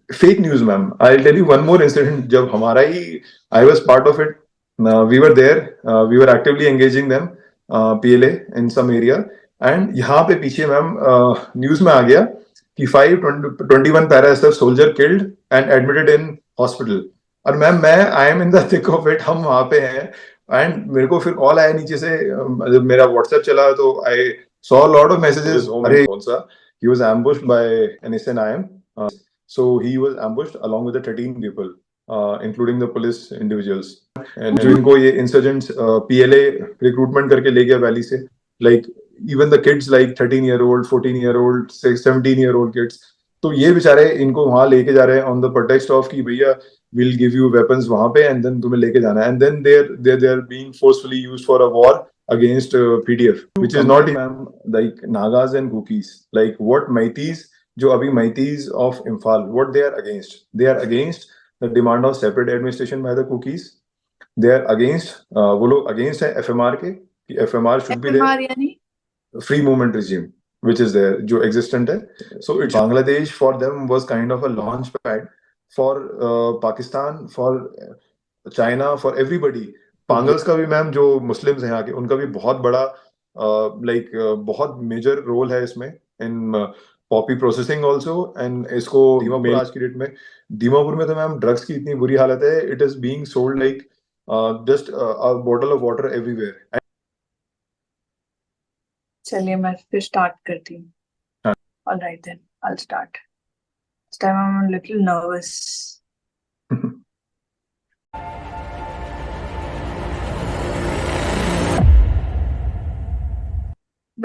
fake news, ma'am. I'll tell you one more incident. जब हमारा ही I was part of it. We were there. We were actively engaging them, PLA in some area. And यहाँ पे पीछे ma'am news में आ गया कि 521 para SF soldier killed and admitted in hospital. और ma'am मैं I am in the thick of it, हम वहां पे हैं. एंड मेरे को फिर कॉल आया नीचे से, जब मेरा व्हाट्सएप चला तो I saw lot of messages. अरे कौन सा, he was ambushed by an SNIM. So he was ambushed along with the 13 people, including the police individuals. And जो इनको ये insurgents PLA recruitment करके ले गया वैली से, like even the kids like 13-year-old, 14-year-old, 17-year-old kids. तो ये बेचारे इनको वहां लेके जा रहे हैं on the pretext of कि भैया we'll give you weapons वहां पे and then तुम्हें लेके जाना है. And then they're being forcefully used for a war against PDF, which is not like Nagas and Kukis. Like what Maitis, जो अभी Maitis of Imphal, what they are against? They are against the demand of separate administration by the Kukis. They are against, वो लोग against है FMR के, कि FMR should be there. यानी Free movement regime, which is there, जो existent है. So it's Bangladesh for them was kind of a launch pad for Pakistan, for China, for everybody. पांगल्स का भी मैम जो Muslims हैं यहाँ के, उनका भी बहुत बड़ा बहुत मेजर रोल है इसमें, in poppy processing also. And इसको दीमापुर आज की डेट में, दीमापुर में तो मैम ड्रग्स की इतनी बुरी हालत है, it is being sold like just a bottle of water everywhere. चलिए मैं फिर स्टार्ट करती हूँ. All right then, I'll start. This time I'm a little nervous.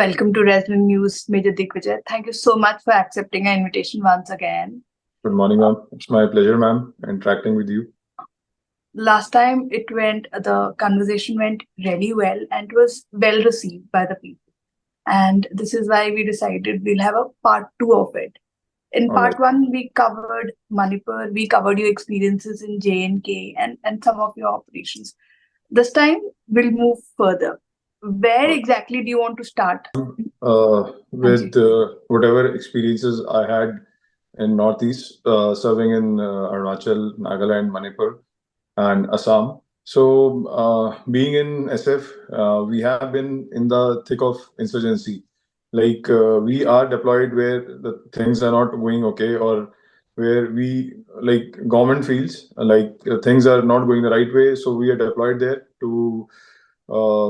Welcome to Resident News, Major Digvijay. Thank you so much for accepting our invitation once again. Good morning, ma'am. It's my pleasure, ma'am, interacting with you. Last time the conversation went really well and it was well received by the people. And this is why we decided we'll have a part 2 of it. In part 1, we covered Manipur, we covered your experiences in J&K and some of your operations. This time, we'll move further. Where exactly do you want to start? With whatever experiences I had in Northeast, serving in Arunachal, Nagaland, Manipur, and Assam. So, being in SF, we have been in the thick of insurgency. Like we are deployed where the things are not going okay, or where we like government feels like things are not going the right way. So we are deployed there to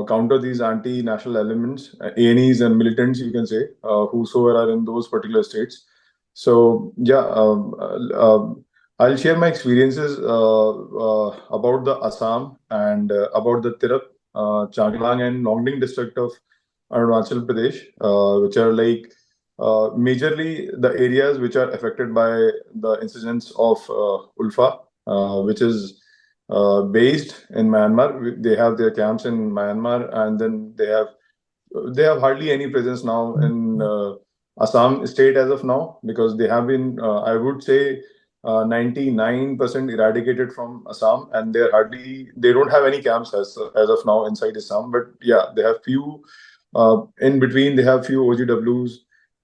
counter these anti-national elements, ANEs and militants, you can say, whosoever are in those particular states. So yeah, I'll share my experiences about the Assam and about the Tirap, Changlang and Longding district of Arunachal Pradesh, which are like majorly the areas which are affected by the insurgents of Ulfa, which is based in Myanmar. They have their camps in Myanmar, and then they have hardly any presence now in Assam state as of now, because they have been, I would say, 99% eradicated from Assam, and they don't have any camps as of now inside Assam. But yeah, they have few in between. They have few OGWs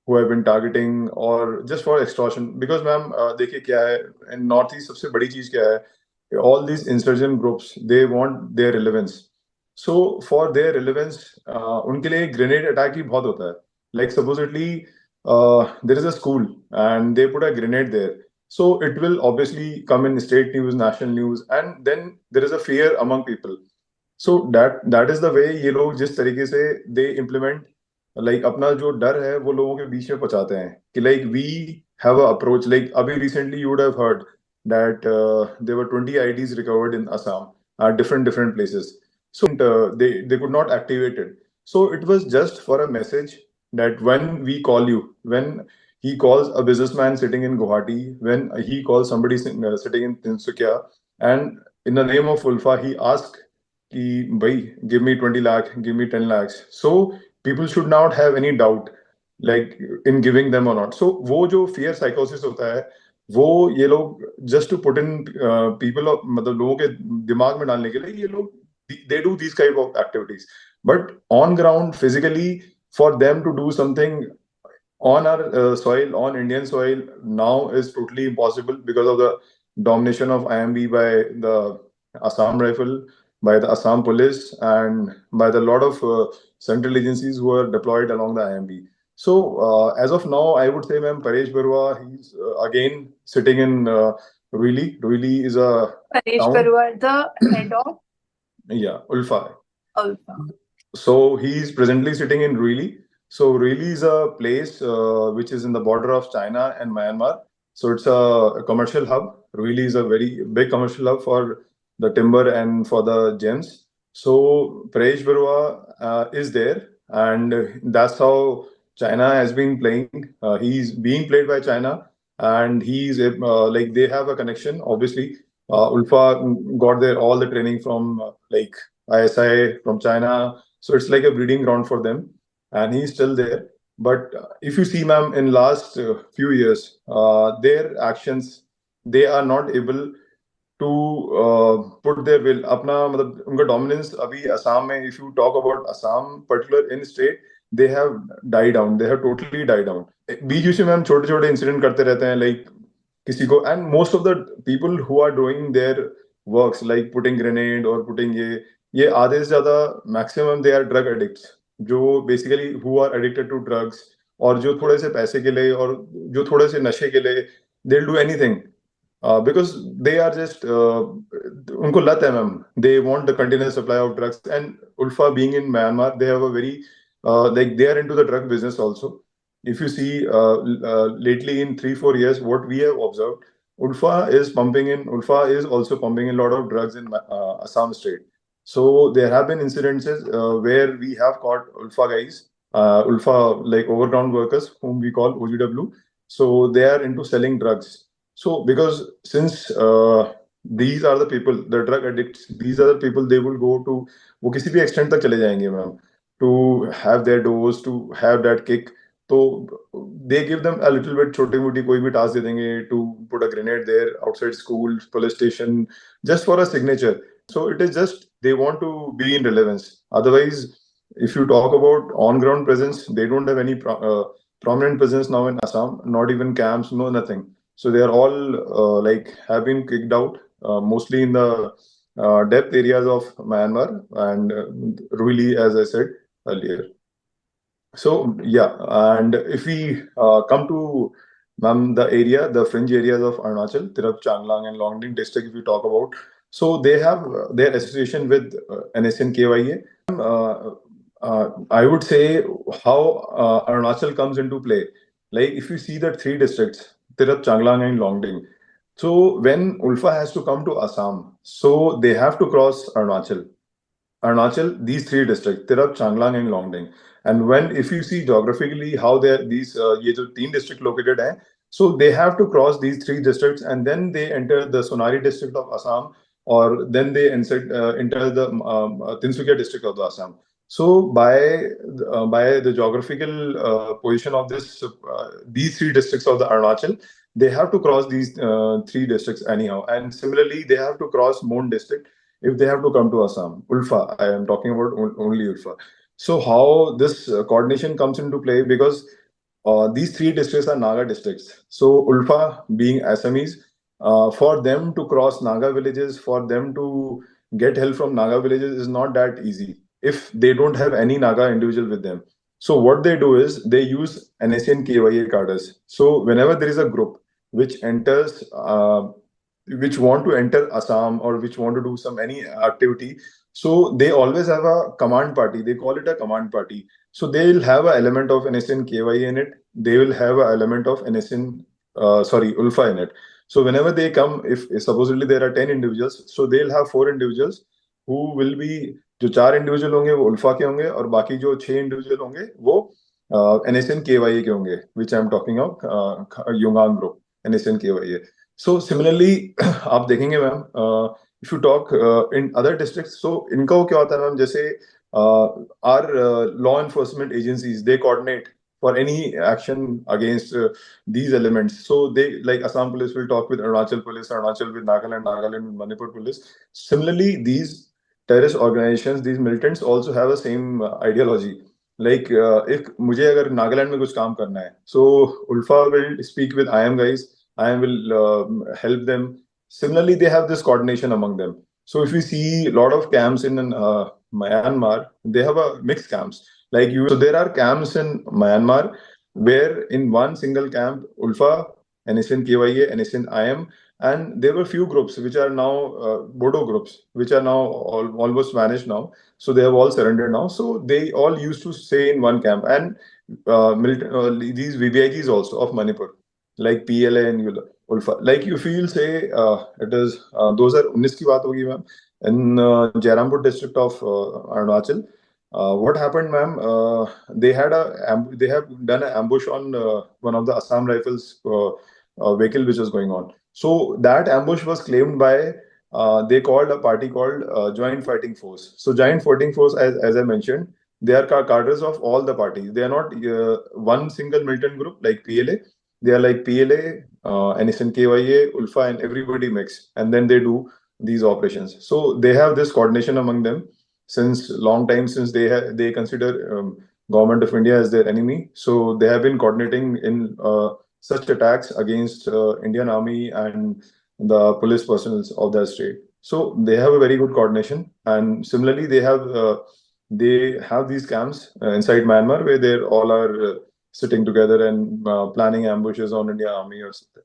who have been targeting or just for extortion. Because ma'am देखिए क्या है, in Northeast सबसे बड़ी चीज क्या है, all these insurgent groups, they want their relevance. So for their relevance, उनके लिए grenade attack ही बहुत होता है. Like supposedly there is a school and they put a grenade there. So it will obviously come in state news, national news, and then there is a fear among people. So that is the way ये लोग जिस तरीके से they implement, like अपना जो डर है वो लोगों के बीच में पहुंचाते हैं कि like we have a approach. Like अभी recently you would have heard that there were 20 IDs recovered in Assam at different places. So they could not activate it. So it was just for a message that when we call you, when he calls a businessman sitting in Guwahati, when he calls somebody sitting in Tinsukia, and in the name of Ulfa, he asks, कि भाई give me 20 lakh, give me 10 lakhs. So people should not have any doubt like in giving them or not. So वो जो fear psychosis होता है, वो ये लोग just to put in people, मतलब लोगों के दिमाग में डालने के लिए ये लोग they do these kind of activities. But on ground physically for them to do something on our soil, on Indian soil, now is totally impossible because of the domination of IMB by the Assam Rifle, by the Assam Police, and by the lot of central agencies who are deployed along the IMB. So as of now, I would say, ma'am, Paresh Barua, he's again sitting in Ruili. Ruili is a Paresh town. Barua, the head of Yeah, Ulfa. Ulfa. So he's presently sitting in Ruili. So Ruili is a place which is in the border of China and Myanmar. So it's a commercial hub. Ruili is a very big commercial hub for the timber and for the gems. So Paresh Barua is there, and that's how China has been playing. He's being played by China, and he's like they have a connection. Obviously, Ulfa got their all the training from like ISI from China, so it's like a breeding ground for them, and he's still there. But if you see, ma'am, in last few years, their actions, they are not able to put their will. अपना मतलब उनका dominance अभी असम में, if you talk about Assam particular in state, they have died down. They have totally died down. बीच बीच में ma'am छोटे छोटे incident करते रहते हैं, like किसी को, and most of the people who are doing their works like putting grenade or putting ये आधे से ज्यादा maximum they are drug addicts, जो basically who are addicted to drugs, और जो थोड़े से पैसे के लिए और जो थोड़े से नशे के लिए they do anything because they are just उनको लत है ma'am, they want the continuous supply of drugs. And ULFA being in Myanmar, they have a very like they are into the drug business also. If you see lately in 3-4 years, what we have observed, Ulfa is also pumping in a lot of drugs in Assam state. So there have been incidences where we have caught Ulfa guys, Ulfa like overground workers whom we call OGW. So they are into selling drugs. So because since these are the people, the drug addicts, these are the people, they will go to, वो किसी भी extent तक चले जाएंगे ma'am, to have their dose, to have that kick. तो they give them a little bit छोटी मोटी कोई भी task दे देंगे to put a grenade there outside school, police station, just for a signature. So it is just they want to be in relevance. Otherwise, if you talk about on-ground presence, they don't have any prominent presence now in Assam, not even camps, no nothing. So they are all like have been kicked out, mostly in the depth areas of Myanmar and Ruili, as I said earlier. So yeah, and if we come to the area, the fringe areas of Arunachal, Tirap, Changlang, and Longding district, if we talk about, so they have their association with NSN KYA. I would say how Arunachal comes into play. Like if you see the three districts, Tirap, Changlang, and Longding. So when Ulfa has to come to Assam, so they have to cross Arunachal. Arunachal, these three districts, Tirap, Changlang, and Longding. And when, if you see geographically how these ये जो तीन district located हैं, so they have to cross these three districts and then they enter the Sonari district of Assam, or then they enter the Tinsukia district of the Assam. So by the geographical position of these three districts of the Arunachal, they have to cross these three districts anyhow. And similarly, they have to cross Mon district if they have to come to Assam. Ulfa, I am talking about only Ulfa. So how this coordination comes into play, because these three districts are Naga districts. So Ulfa being Assamese, for them to cross Naga villages, for them to get help from Naga villages is not that easy if they don't have any Naga individual with them. So what they do is they use NSN KYA cadres. So whenever there is a group which enters, which want to enter Assam or which want to do any activity, so they always have a command party. They call it a command party. So they will have an element of NSN KYA in it. They will have an element of NSN, Ulfa in it. So whenever they come, if supposedly there are 10 individuals, so they'll have 4 individuals who will be, जो 4 individual होंगे वो उल्फा के होंगे, और बाकी जो 6 individual होंगे वो NSN KYA के होंगे, which I'm talking of Yungang group, NSN KYA. So similarly, आप देखेंगे ma'am, if you talk in other districts, so इनका वो क्या होता है मैम, जैसे our law enforcement agencies, they coordinate for any action against these elements. So they, like Assam police will talk with Arunachal police, Arunachal with Nagaland, Nagaland with Manipur police. Similarly, these terrorist organizations, these militants also have the same ideology. like if मुझे अगर नागालैंड में कुछ काम करना है, so Ulfa will speak with IM guys, IM will help them. Similarly, they have this coordination among them. So if you see a lot of camps in Myanmar, they have a mixed camps. Like you, so there are camps in Myanmar where in one single camp, Ulfa, NSN KYA, NSN IM, and there were few groups which are now Bodo groups, which are now almost vanished now. So they have all surrendered now. So they all used to stay in one camp, and these VBIGs also of Manipur, like PLA and Ulfa. Like if you'll say it is 2019 की बात होगी ma'am, in Jairampur district of Arunachal. What happened, ma'am? They have done an ambush on one of the Assam Rifles vehicle which was going on. So that ambush was claimed by they called a party called Joint Fighting Force. So Joint Fighting Force, as I mentioned, they are cadres of all the parties. They are not one single militant group like PLA. They are like PLA, NSNKYA, Ulfa, and everybody mixed, and then they do these operations. So they have this coordination among them since long time, since they consider government of India as their enemy. So they have been coordinating in such attacks against Indian Army and the police personnel of their state. So they have a very good coordination, and similarly they have these camps inside Myanmar where they all are sitting together and planning ambushes on Indian Army or something.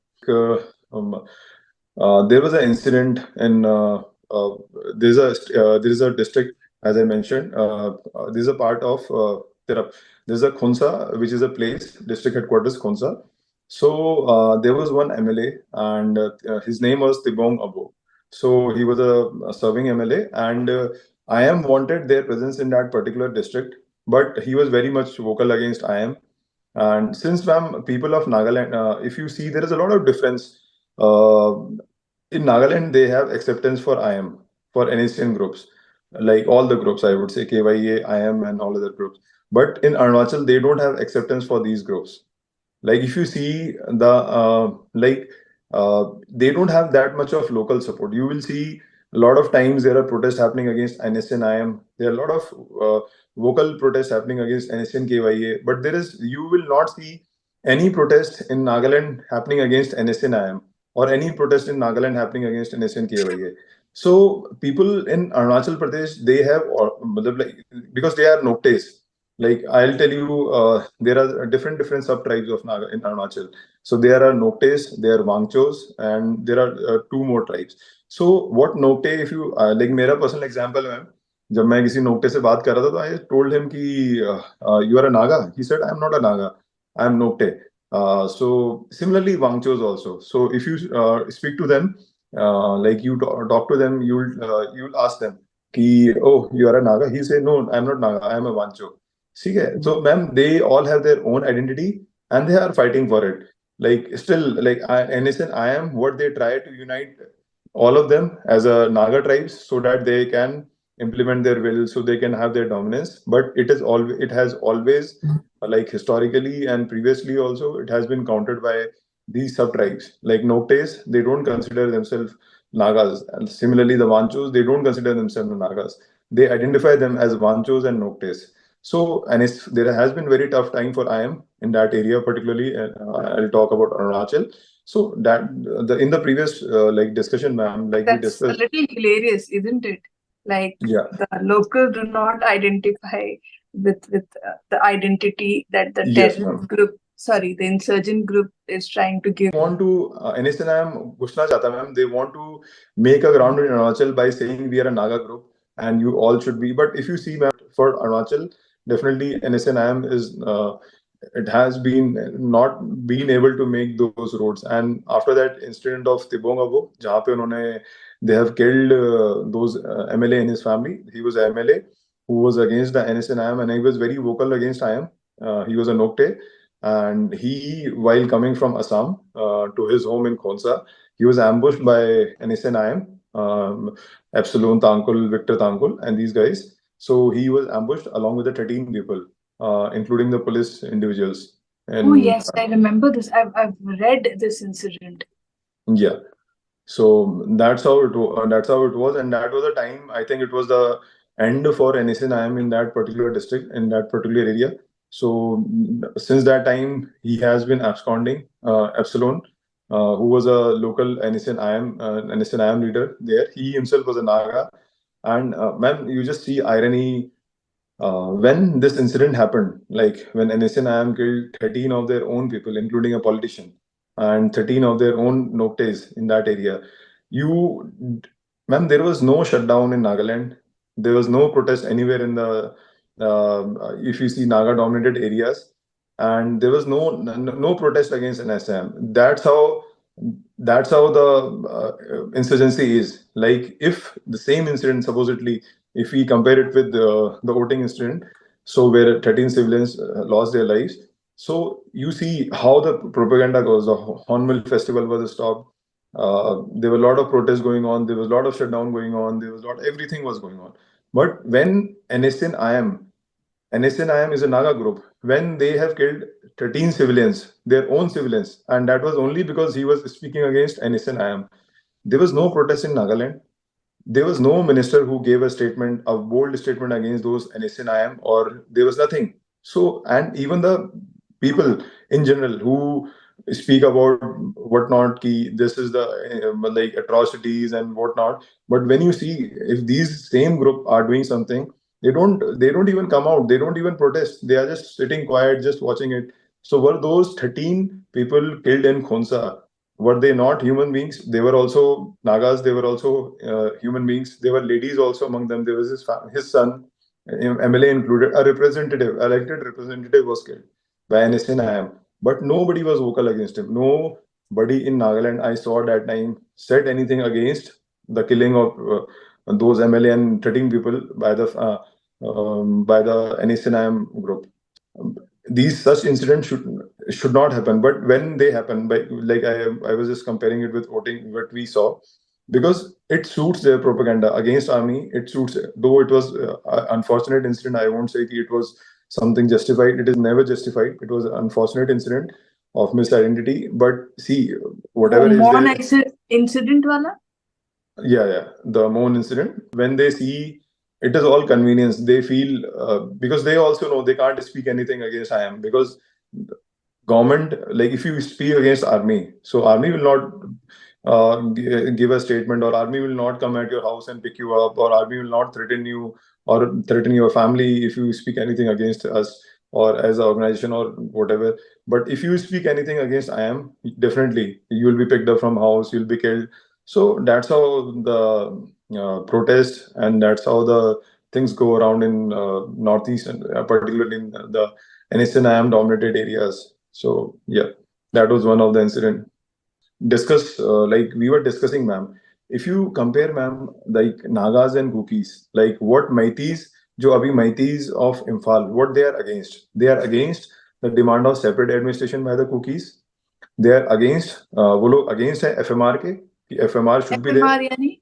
There was an incident in there is a district, as I mentioned. This is a part of there's a Khonsa, which is a place, district headquarters Khonsa. So there was one MLA, and his name was Tibong Abo. So he was a serving MLA, and IM wanted their presence in that particular district, but he was very much vocal against IM. And since, ma'am, people of Nagaland, if you see, there is a lot of difference. In Nagaland, they have acceptance for IM, for NSCN groups, like all the groups, I would say, KYA, IM, and all other groups. But in Arunachal, they don't have acceptance for these groups. Like if you see they don't have that much of local support. You will see a lot of times there are protests happening against NSN IM. There are a lot of vocal protests happening against NSN KYA, but you will not see any protest in Nagaland happening against NSN IM, or any protest in Nagaland happening against NSN KYA. So people in Arunachal Pradesh, they have because they are Noktes. Like I'll tell you, there are different sub tribes of Naga in Arunachal. So there are Noktes, there are Wangchos, and there are two more tribes. So what Nokte, if you like, मेरा personal example, ma'am, जब मैं किसी नोकटे से बात कर रहा था, तो I told him कि you are a Naga. He said, I'm not a Naga, I'm Nokte. So similarly, Wangchos also. So if you speak to them, like you talk to them, you'll ask them, कि oh, you are a Naga. He say, no, I'm not Naga, I'm a Wangcho. ठीक है, so ma'am, they all have their own identity and they are fighting for it. Like still, like NSN IM, what they try to unite all of them as a Naga tribes so that they can implement their will, so they can have their dominance. But it has always like historically and previously also, it has been countered by these sub tribes. Like Noktes, they don't consider themselves Nagas, and similarly the Wanchos, they don't consider themselves Nagas. They identify them as Wanchos and Noktes. So, and there has been very tough time for IM in that area, particularly. I'll talk about Arunachal. So that in the previous like discussion, ma'am, like we That's a discussed. little hilarious, isn't it? Like Yeah. the locals do not identify with the identity that the Yes, terrorist ma'am. group, sorry, the insurgent group is trying to give. Want to NSN IM Gushna Chata, ma'am. They want to make a ground in Arunachal by saying we are a Naga group and you all should be. But if you see, ma'am, for Arunachal, definitely NSN IM is it has been not been able to make those roads. And after that incident of Tibong Abo, जहाँ पे उन्होंने they have killed those MLA in his family. He was a MLA who was against the NSN IM, and he was very vocal against IM. He was a Nokte, and he, while coming from Assam to his home in Khonsa, he was ambushed by NSN IM, Epsilon Tangkul, Victor Tangkul, and these guys. So he was ambushed along with the 13 people, including the police individuals. And oh yes, I remember this. I've read this incident. Yeah. So that's how it was, and that was the time. I think it was the end for NSNIM in that particular district, in that particular area. So since that time, he has been absconding. Epsilon, who was a local NSNIM leader there, he himself was a Naga. And ma'am, you just see irony when this incident happened, like when NSNIM killed 13 of their own people, including a politician, and 13 of their own Noktes in that area. You, ma'am, there was no shutdown in Nagaland. There was no protest anywhere in the, if you see Naga dominated areas, and there was no protest against NSM. That's how the insurgency is. Like if the same incident supposedly, if we compare it with the voting incident, so where 13 civilians lost their lives. So you see how the propaganda goes. The Hornbill Festival was stopped. There were a lot of protests going on. There was a lot of shutdown going on. There was a lot. Everything was going on. But when NSNIM is a Naga group. When they have killed 13 civilians, their own civilians, and that was only because he was speaking against NSNIM. There was no protest in Nagaland. There was no minister who gave a statement, a bold statement against those NSNIM, or there was nothing. So, and even the people in general who speak about whatnot, ki this is the like atrocities and whatnot. But when you see if these same group are doing something, they don't even come out. They don't even protest. They are just sitting quiet, just watching it. So were those 13 people killed in Khonsa? Were they not human beings? They were also Nagas. They were also human beings. There were ladies also among them. There was his son, MLA included, a representative, elected representative was killed by NSNIM. But nobody was vocal against him. Nobody in Nagaland I saw at that time said anything against the killing of those MLA and 13 people by the NSNIM group. These such incidents should not happen, but when they happen, like I was just comparing it with voting, what we saw, because it suits their propaganda against army. It suits, though it was unfortunate incident. I won't say it was something justified. It is never justified. It was an unfortunate incident of misidentity. But see, whatever is Mon there. incident wala? Yeah, the Mon incident. When they see it is all convenience, they feel because they also know they can't speak anything against IM because government, like if you speak against army, so army will not give a statement, or army will not come at your house and pick you up, or army will not threaten you or threaten your family if you speak anything against us or as an organization or whatever. But if you speak anything against IM, definitely you will be picked up from house, you'll be killed. So that's how the protest, and that's how the things go around in Northeast, and particularly in the NSNIM dominated areas. So yeah, that was one of the incident. Like we were discussing, ma'am. If you compare, ma'am, like Nagas and Kukis, like what Maitis, जो अभी Maitis of Imphal, what they are against? They are against the demand of separate administration by the Kukis. They are against, वो लोग against है FMR के, कि FMR should be there. FMR यानी?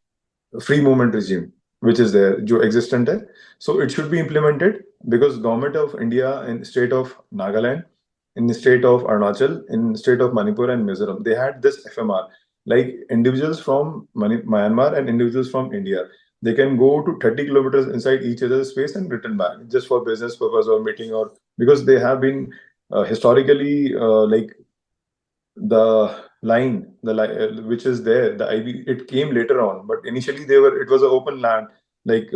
Free movement regime, which is there, जो existent है. So it should be implemented because government of India in state of Nagaland, in the state of Arunachal, in state of Manipur and Mizoram, they had this FMR. Like individuals from Myanmar and individuals from India, they can go to 30 kilometers inside each other's space and return back just for business purpose or meeting, or because they have been historically like the line, which is there, the IV, it came later on, but initially it was an open land. Like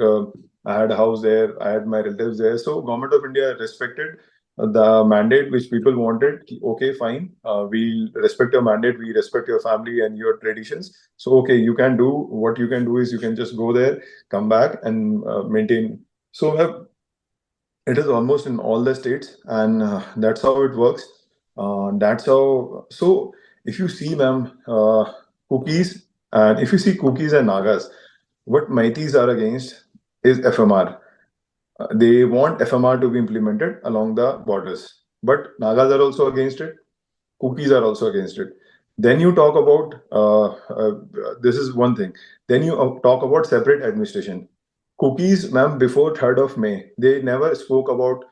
I had a house there, I had my relatives there. So government of India respected the mandate which people wanted. Okay, fine, we respect your mandate, we respect your family and your traditions. So okay, you can do what you can do is you can just go there, come back and maintain. So it is almost in all the states, and that's how it works. That's how. So if you see, ma'am, cookies, and if you see cookies and Nagas, what Maitis are against is FMR. They want FMR to be implemented along the borders, but Nagas are also against it. Cookies are also against it. Then you talk about this is one thing. Then you talk about separate administration. Cookies, ma'am, before 3rd of May, they never spoke about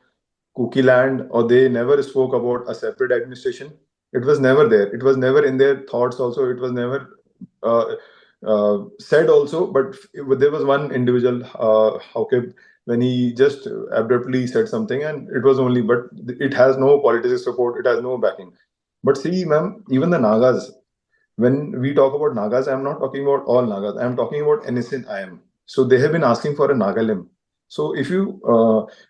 Cookie Land, or they never spoke about a separate administration. It was never there. It was never in their thoughts also. It was never said also, but there was one individual, okay, when he just abruptly said something, and it was only, but it has no political support, it has no backing. But see, ma'am, even the Nagas, when we talk about Nagas, I'm not talking about all Nagas. I'm talking about NSNIM. So they have been asking for a Nagalim. So if you,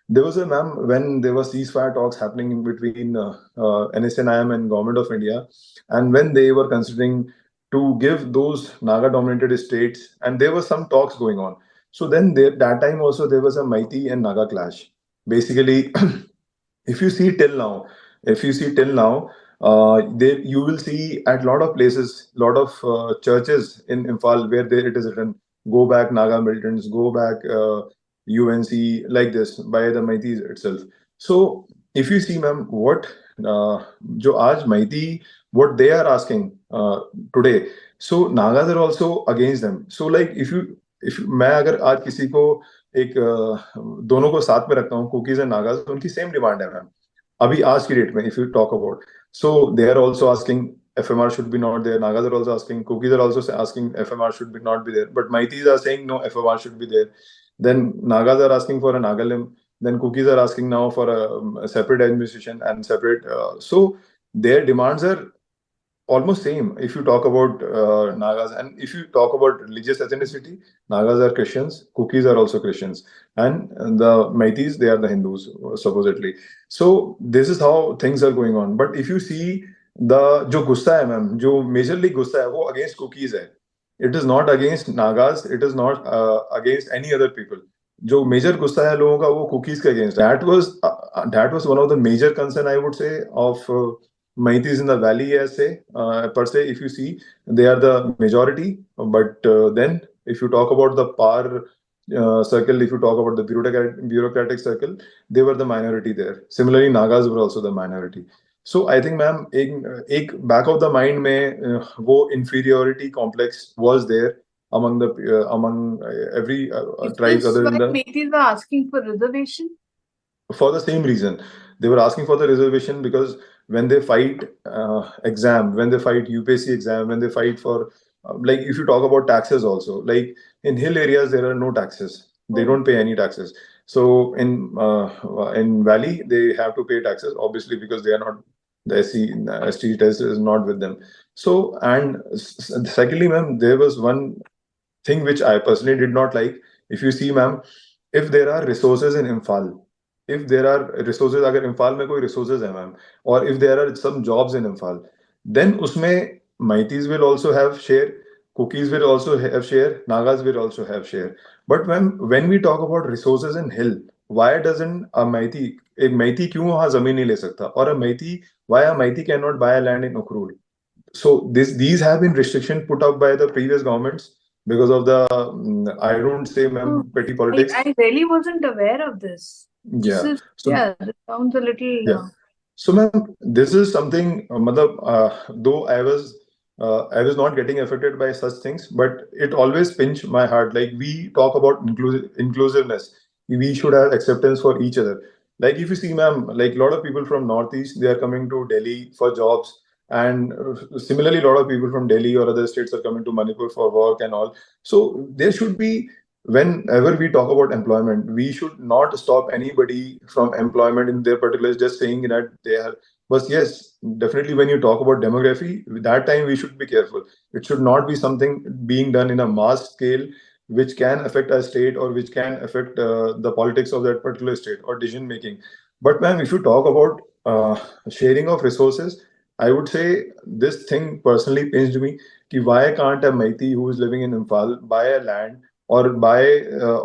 there was a ma'am when there was ceasefire talks happening in between NSNIM and Government of India, and when they were considering to give those Naga-dominated states, and there were some talks going on. So then there, that time also there was a Maiti and Naga clash. Basically, if you see till now, if you see till now, there you will see at lot of places, lot of churches in Imphal where there it is written, "Go back Naga militants, go back UNC," like this by the Maitis itself. So if you see, ma'am, what jo aaj Maiti, what they are asking today, so Nagas are also against them. So like if मैं अगर आज किसी को एक दोनों को साथ में रखता हूँ, कुकीज एंड नागाज, उनकी सेम डिमांड है मैम अभी आज की डेट में. If you talk about, so they are also asking FMR should be not there. Nagas are also asking, cookies are also asking FMR should be not be there. But Maitis are saying no, FMR should be there. Then Nagas are asking for a Nagalim. Then cookies are asking now for a separate administration and separate. So their demands are almost same. If you talk about Nagas, and if you talk about religious ethnicity, Nagas are Christians, Kukis are also Christians, and the Maitis, they are the Hindus supposedly. So this is how things are going on. But if you see the जो गुस्सा है ma'am, जो majorly गुस्सा है वो against Kukis है. It is not against Nagas, it is not against any other people. जो major गुस्सा है लोगों का वो कुकीज के against. That was one of the major concern I would say of Maitis in the valley, as say, per se, if you see, they are the majority. But then, if you talk about the power circle, if you talk about the bureaucratic circle, they were the minority there. Similarly, Nagas were also the minority. So I think, ma'am, एक back of the mind में वो inferiority complex was there among the among every Is tribes this other why than the. Metis were asking for reservation? For the same reason, they were asking for the reservation because when they fight exam, when they fight UPSC exam, when they fight for like if you talk about taxes also, like in hill areas there are no taxes, they don't pay any taxes. So in valley they have to pay taxes, obviously, because they are not, the ST test is not with them. So, and secondly, ma'am, there was one thing which I personally did not like. If you see, ma'am, if there are resources in Imphal, if there are resources, अगर इम्फाल में कोई resources है ma'am, or if there are some jobs in Imphal, then उसमें Maitis will also have share, Kukis will also have share, Nagas will also have share. But when we talk about resources in hill, why doesn't a Maiti, एक Maiti क्यों वहाँ जमीन नहीं ले सकता, और a Maiti, why a Maiti cannot buy a land in Ukhrul? So these have been restrictions put up by the previous governments because of the I don't say, ma'am, petty politics. I really wasn't aware of this. Yeah. This is, So, this sounds a little. yeah. So, ma'am, this is something, though I was not getting affected by such things, but it always pinched my heart. Like we talk about inclusiveness, we should have acceptance for each other. Like if you see, ma'am, like a lot of people from Northeast, they are coming to Delhi for jobs, and similarly, a lot of people from Delhi or other states are coming to Manipur for work and all. So there should be, whenever we talk about employment, we should not stop anybody from employment in their particular, just saying that they are. But yes, definitely when you talk about demography, that time we should be careful. It should not be something being done in a mass scale, which can affect a state or which can affect the politics of that particular state or decision making. But ma'am, if you talk about sharing of resources, I would say this thing personally pinched me. Ki why can't a Maiti who is living in Imphal buy a land or buy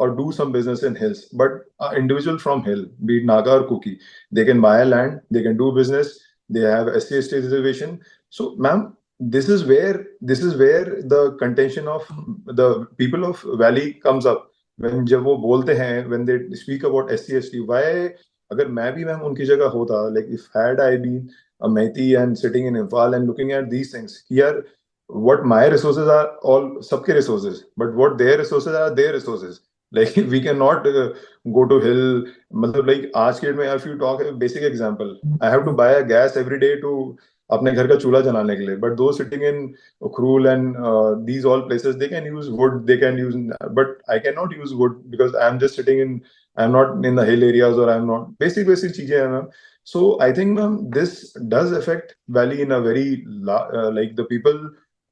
or do some business in hills? But an individual from hill, be it Naga or Kuki, they can buy a land, they can do business, they have SC/ST reservation. So, ma'am, this is where the contention of the people of Valley comes up. When जब वो बोलते हैं, when they speak about SC/ST, why अगर मैं भी ma'am उनकी जगह होता, like if had I been a Maiti and sitting in Imphal and looking at these things, here what my resources are all sabke resources, but what their resources are their resources. Like we cannot go to hill. मतलब like आज के date में, if you talk a basic example, I have to buy a gas every day to अपने घर का चूल्हा जलाने के लिए, but those sitting in Ukhrul and these all places, they can use wood, they can use, but I cannot use wood because I am just sitting in, I'm not in the hill areas, or I'm not basic चीजें हैं ma'am. So I think ma'am, this does affect Valley in a very like the people,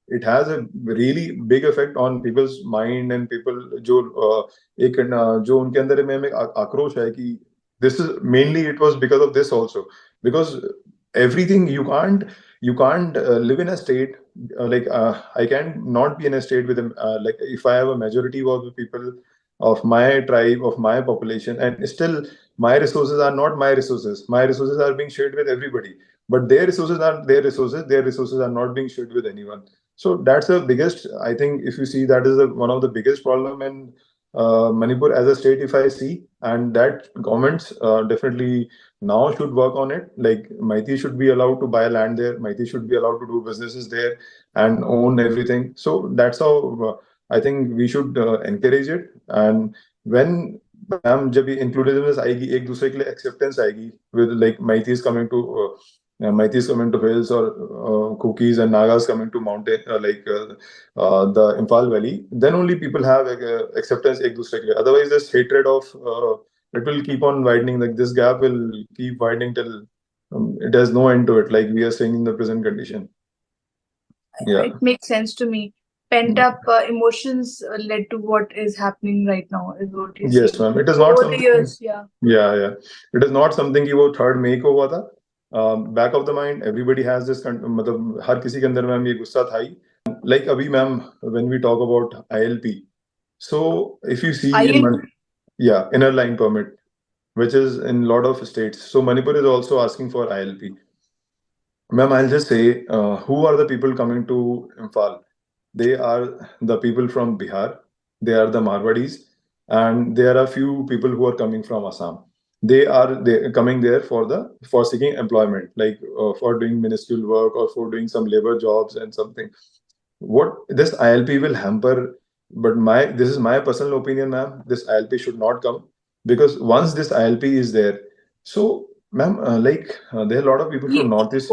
it has a really big effect on people's mind and people जो एक जो उनके अंदर में एक आक्रोश है कि this is mainly, it was because of this also, because everything you can't live in a state I can not be in a state with like if I have a majority of the people of my tribe, of my population, and still my resources are not my resources, my resources are being shared with everybody, but their resources are their resources, their resources are not being shared with anyone. So that's the biggest, I think, if you see, that is one of the biggest problem in Manipur as a state, if I see, and that governments definitely now should work on it. Like Maiti should be allowed to buy land there. Maiti should be allowed to do businesses there and own everything. So that's how I think we should encourage it. And when ma'am जब ये inclusiveness आएगी, एक दूसरे के लिए acceptance आएगी, with like Maitis coming to Maitis coming to hills, or Kukis and Nagas coming to mountain, the Imphal Valley, then only people have acceptance एक दूसरे के लिए. Otherwise, this hatred of it will keep on widening. Like this gap will keep widening till it has no end to it. Like we are saying in the present condition. Yeah. It makes sense to me. Pent up emotions led to what is happening right now, is what you Yes, say. ma'am. It is not Over the something. years, yeah. Yeah. It is not something कि वो third May को हुआ था. Back of the mind, everybody has this. मतलब हर किसी के अंदर ma'am ये गुस्सा था ही. Like अभी ma'am, when we talk about ILP, so if you see ILP? inner line permit, which is in lot of states. So Manipur is also asking for ILP. Ma'am, I'll just say, who are the people coming to Imphal? They are the people from Bihar, they are the Marwadis, and there are a few people who are coming from Assam. They are coming there for seeking employment, like for doing ministerial work or for doing some labor jobs and something. What this ILP will hamper, but this is my personal opinion, ma'am. This ILP should not come, because once this ILP is there, so ma'am, there are a lot of people from Northeast.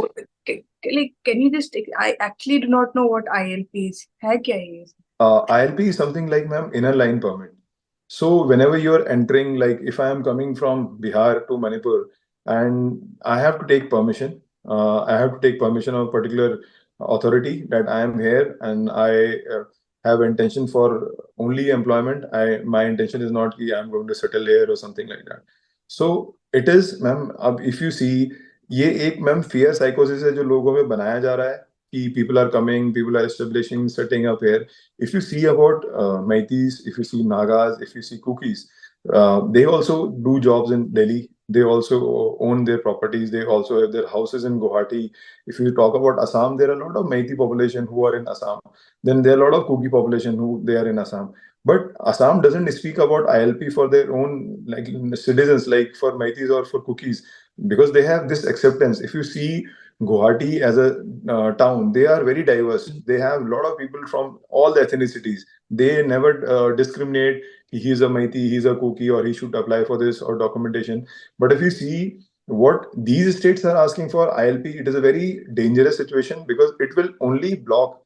Like, can you just? I actually do not know what ILP is. है क्या ये? ILP is something like, ma'am, inner line permit. So whenever you are entering, like if I am coming from Bihar to Manipur and I have to take permission, I have to take permission of a particular authority that I am here and I have intention for only employment. My intention is not that I am going to settle here or something like that. So it is, ma'am, if you see, ये एक ma'am fear psychosis है जो लोगों में बनाया जा रहा है कि people are coming, people are establishing, setting up here. If you see about Maitis, if you see Nagas, if you see Kukis, they also do jobs in Delhi. They also own their properties. They also have their houses in Guwahati. If you talk about Assam, there are a lot of Maiti population who are in Assam. Then there are a lot of Kuki population who they are in Assam. But Assam doesn't speak about ILP for their own like citizens, like for Maitis or for Kukis, because they have this acceptance. If you see Guwahati as a town, they are very diverse. They have a lot of people from all the ethnicities. They never discriminate. He's a Maiti, he's a Kuki, or he should apply for this or documentation. But if you see what these states are asking for ILP, it is a very dangerous situation because it will only block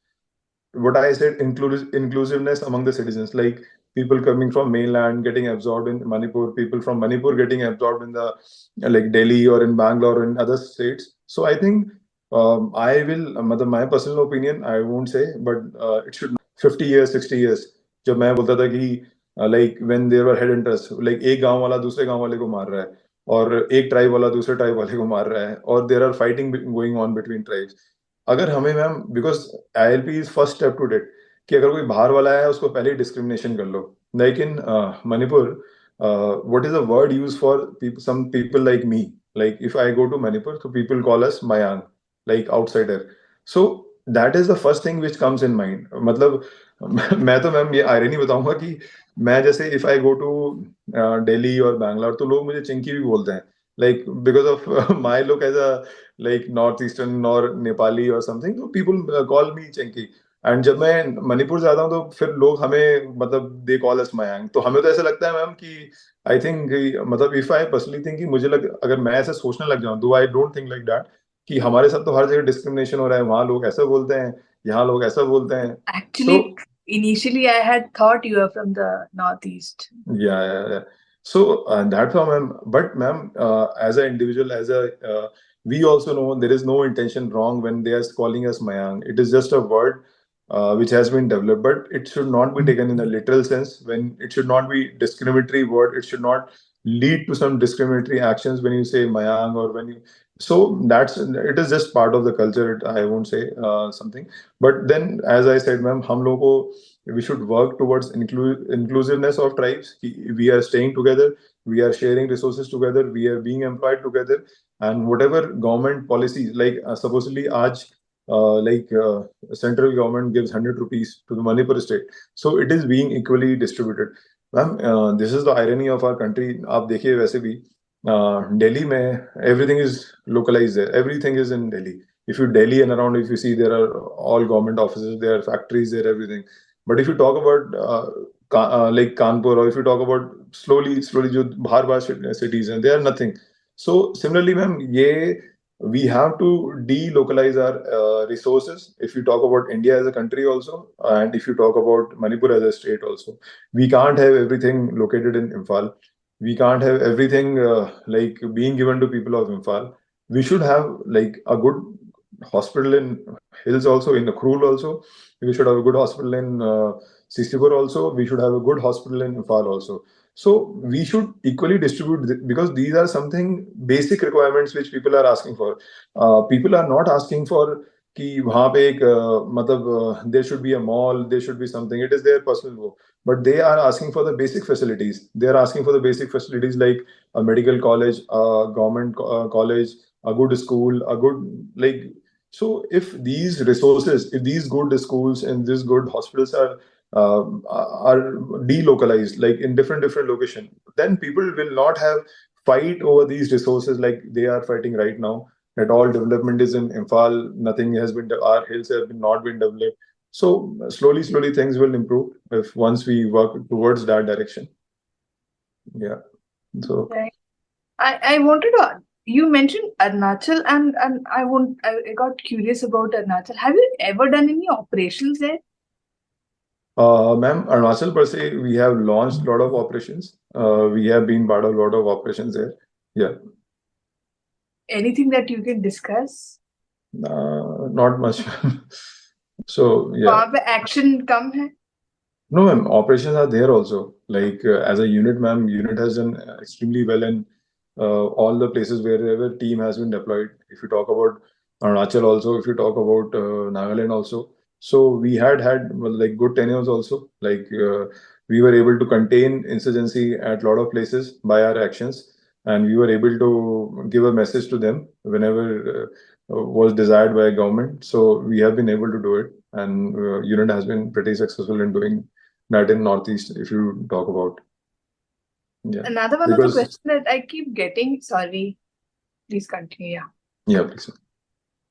what I said, inclusiveness among the citizens, like people coming from mainland getting absorbed in Manipur, people from Manipur getting absorbed in the like Delhi or in Bangalore or in other states. So I think I will, my personal opinion, I won't say, but it should 50 years, 60 years. जब मैं बोलता था कि like when there were headhunters, like एक गांव वाला दूसरे गांव वाले को मार रहा है और एक ट्राइब वाला दूसरे ट्राइब वाले को मार रहा है और there are fighting going on between tribes. अगर हमें ma'am, because ILP is first step to date, कि अगर कोई बाहर वाला है उसको पहले डिस्क्रिमिनेशन कर लो. Like in Manipur, what is a word use for some people like me, like if I go to Manipur तो पीपल कॉल अस मयांग, like outsider. So that is the first thing which comes in mind. मतलब मैं तो ma'am ये irony बताऊंगा कि मैं जैसे if I go to Delhi और बैंगलोर तो लोग मुझे चिंकी भी बोलते हैं, like because of my look as a like northeastern or Nepali or something, so people call me Chenki. And जब मैं मणिपुर जाता हूँ तो फिर लोग हमें मतलब दे कॉल अस मयांग. तो हमें तो ऐसा लगता है मैम कि आई थिंक मतलब इफ आई पर्सनली थिंक कि मुझे लग, अगर मैं ऐसे सोचने लग जाऊँ, दो I don't think like that, कि हमारे साथ तो हर जगह डिस्क्रिमिनेशन हो रहा है, वहाँ लोग ऐसा बोलते हैं, यहाँ लोग ऐसा बोलते हैं. Actually, initially I had thought you are from the Northeast. Yeah. So that's how, ma'am. But ma'am, as an individual, we also know there is no intention wrong when they are calling us Mayang. It is just a word which has been developed, but it should not be taken in a literal sense. When it should not be discriminatory word, it should not lead to some discriminatory actions when you say Mayang or when you. So it is just part of the culture. I won't say something. But then, as I said, ma'am, हम लोगों को we should work towards inclusiveness of tribes. We are staying together, we are sharing resources together, we are being employed together, and whatever government policies, like supposedly aaj central government gives 100 rupees to the Manipur state, so it is being equally distributed. Ma'am, this is the irony of our country. आप देखिए वैसे भी Delhi में everything is localized there, everything is in Delhi. If you Delhi and around, if you see, there are all government offices, there are factories there, everything. But if you talk about like Kanpur, or if you talk about slowly जो बाहर cities हैं, they are nothing. So similarly, ma'am, we have to delocalize our resources. If you talk about India as a country also, and if you talk about Manipur as a state also, we can't have everything located in Imphal. We can't have everything like being given to people of Imphal. We should have like a good hospital in Hills also, in Akhrul also. We should have a good hospital in Sisipur also. We should have a good hospital in Imphal also. So we should equally distribute because these are something basic requirements which people are asking for. People are not asking for कि वहाँ पे एक मतलब there should be a mall, there should be something. It is their personal go, but they are asking for the basic facilities. They are asking for the basic facilities like a medical college, a government college, a good school, a good like. So if these resources, if these good schools and these good hospitals are delocalized, like in different location, then people will not have fight over these resources like they are fighting right now. That all development is in Imphal, nothing has been, our hills have not been developed. So slowly things will improve if once we work towards that direction. Yeah. So Right. I wanted to. You mentioned Arunachal, and I got curious about Arunachal. Have you ever done any operations there? ma'am, Arunachal per se, we have launched a lot of operations. We have been part of a lot of operations there. Yeah. Anything that you can discuss? Not much. So yeah. वहाँ पे action कम है? No, ma'am, operations are there also. Like as a unit, ma'am, unit has done extremely well in all the places wherever team has been deployed. If you talk about Arunachal also, if you talk about Nagaland also. So we had well, like good tenures also. Like we were able to contain insurgency at a lot of places by our actions, and we were able to give a message to them whenever was desired by government. So we have been able to do it, and unit has been pretty successful in doing that in Northeast, if you talk about. Yeah. Another one of the questions that I keep getting, sorry, please continue. Yeah, please.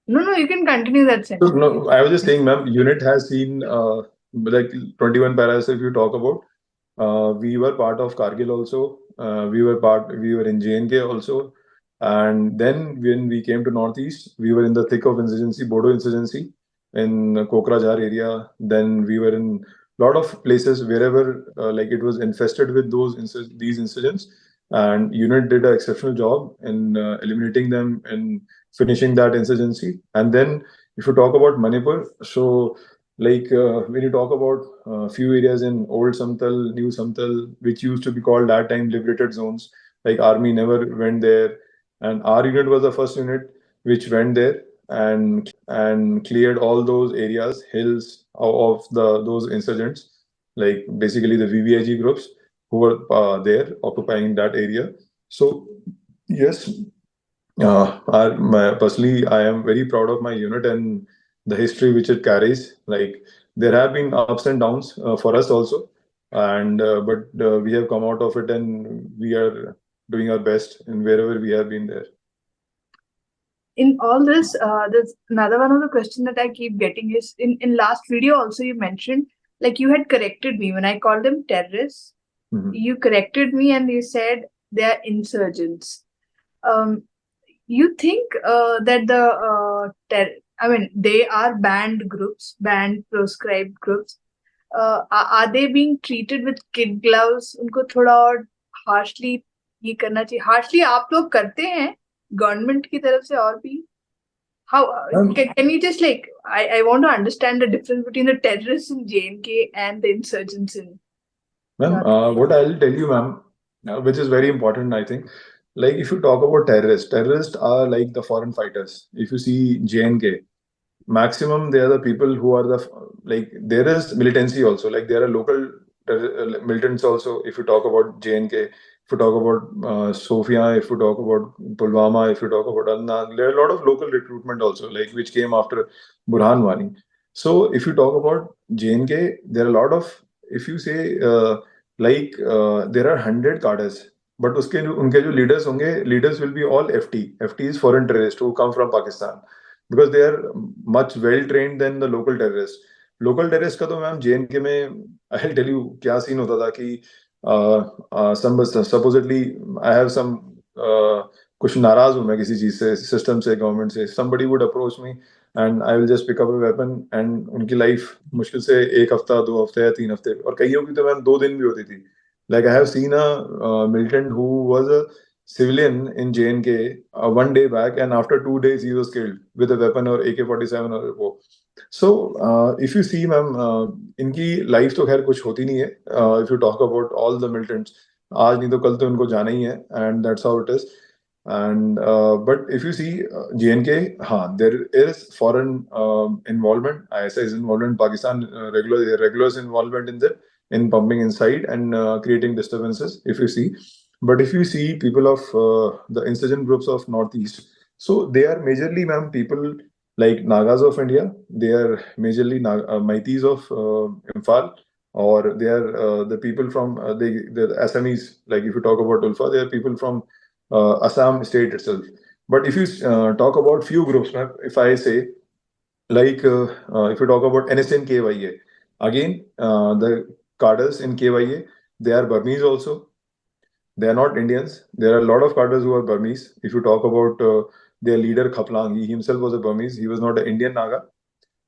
No, you can continue that sentence. No, I was just saying, ma'am, unit has seen like 21 paras if you talk about. We were part of Kargil also. We were in JNK also. And then when we came to Northeast, we were in the thick of insurgency, Bodo insurgency in Kokrajhar area. Then we were in a lot of places wherever like it was infested with these insurgents. And unit did an exceptional job in eliminating them and finishing that insurgency. And then if you talk about Manipur, so like when you talk about a few areas in old Samtal, new Samtal, which used to be called that time liberated zones, like army never went there, and our unit was the first unit which went there and cleared all those areas, hills of those insurgents, like basically the VVIG groups who were there occupying that area. So yes, personally, I am very proud of my unit and the history which it carries. Like there have been ups and downs for us also, and but we have come out of it, and we are doing our best in wherever we have been there. In all this, there's another one of the questions that I keep getting is in last video also you mentioned like you had corrected me when I called them terrorists. You corrected me and you said they are insurgents. You think that they are banned groups, banned proscribed groups. Are they being treated with kid gloves? उनको थोड़ा और harshly ये करना चाहिए. Harshly आप लोग करते हैं government की तरफ से और भी. How can you just like I want to understand the difference between the terrorists in JNK and the insurgents in. Ma'am, what I'll tell you, ma'am, which is very important, I think. Like, if you talk about terrorists are like the foreign fighters. If you see JNK, maximum they are the people who are like, there is militancy also. Like, there are local militants also. If you talk about JNK, if you talk about Sofia, if you talk about Pulwama, if you talk about Anna, there are a lot of local recruitment also, like which came after Burhan Wani. So if you talk about JNK, there are a lot of, if you say there are 100 cadres, but उसके उनके जो leaders होंगे, leaders will be all FT. FT is foreign terrorists who come from Pakistan, because they are much well trained than the local terrorists. Local terrorists का तो ma'am JNK में I'll tell you क्या scene होता था कि supposedly I have some कुछ नाराज हूँ मैं किसी चीज से, सिस्टम से, गवर्नमेंट से. Somebody would approach me and I will just pick up a weapon and उनकी लाइफ मुश्किल से 1 हफ्ता, 2 हफ्ते या 3 हफ्ते, और कईयों की तो मैम 2 दिन भी होती थी. Like, I have seen a militant who was a civilian in JNK 1 day back, and after 2 days he was killed with a weapon or AK-47 or वो. So if you see, ma'am, इनकी life तो खैर कुछ होती नहीं है. If you talk about all the militants, आज नहीं तो कल तो इनको जाना ही है, and that's how it is. And but if you see JNK, there is foreign involvement. ISI's involvement, Pakistan regulars involvement in that, in pumping inside and creating disturbances. If you see, but if you see people of the insurgent groups of Northeast, so they are majorly, ma'am, people like Nagas of India. They are majorly Maitis of Imphal, or they are the people from the Assamese. Like, if you talk about Ulfa, they are people from Assam state itself. But if you talk about few groups, ma'am, if I say, like if you talk about NSA and KYA, again the cadres in KYA, they are Burmese also. They are not Indians. There are a lot of cadres who are Burmese. If you talk about their leader Khaplang, he himself was a Burmese. He was not an Indian Naga.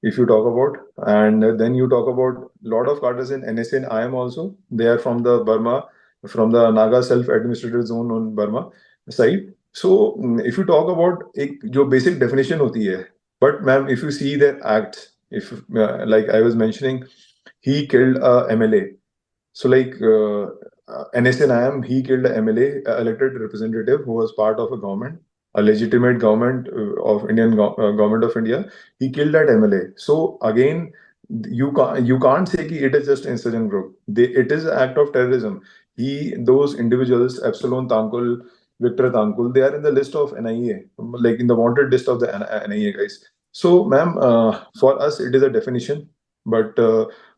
If you talk about, and then you talk about a lot of cadres in NSA and IM also. They are from the Burma, from the Naga self-administrative zone on Burma side. So if you talk about जो basic definition होती है, but ma'am, if you see their acts, if like I was mentioning, he killed a MLA. So like NSA and IM, he killed a MLA, elected representative who was part of a government, a legitimate government of Indian government of India. He killed that MLA. So again, you can't say कि it is just insurgent group. It is an act of terrorism. Those individuals, Epsilon Tankul, Victor Tankul, they are in the list of NIA, like in the wanted list of the NIA guys. So, ma'am, for us it is a definition, but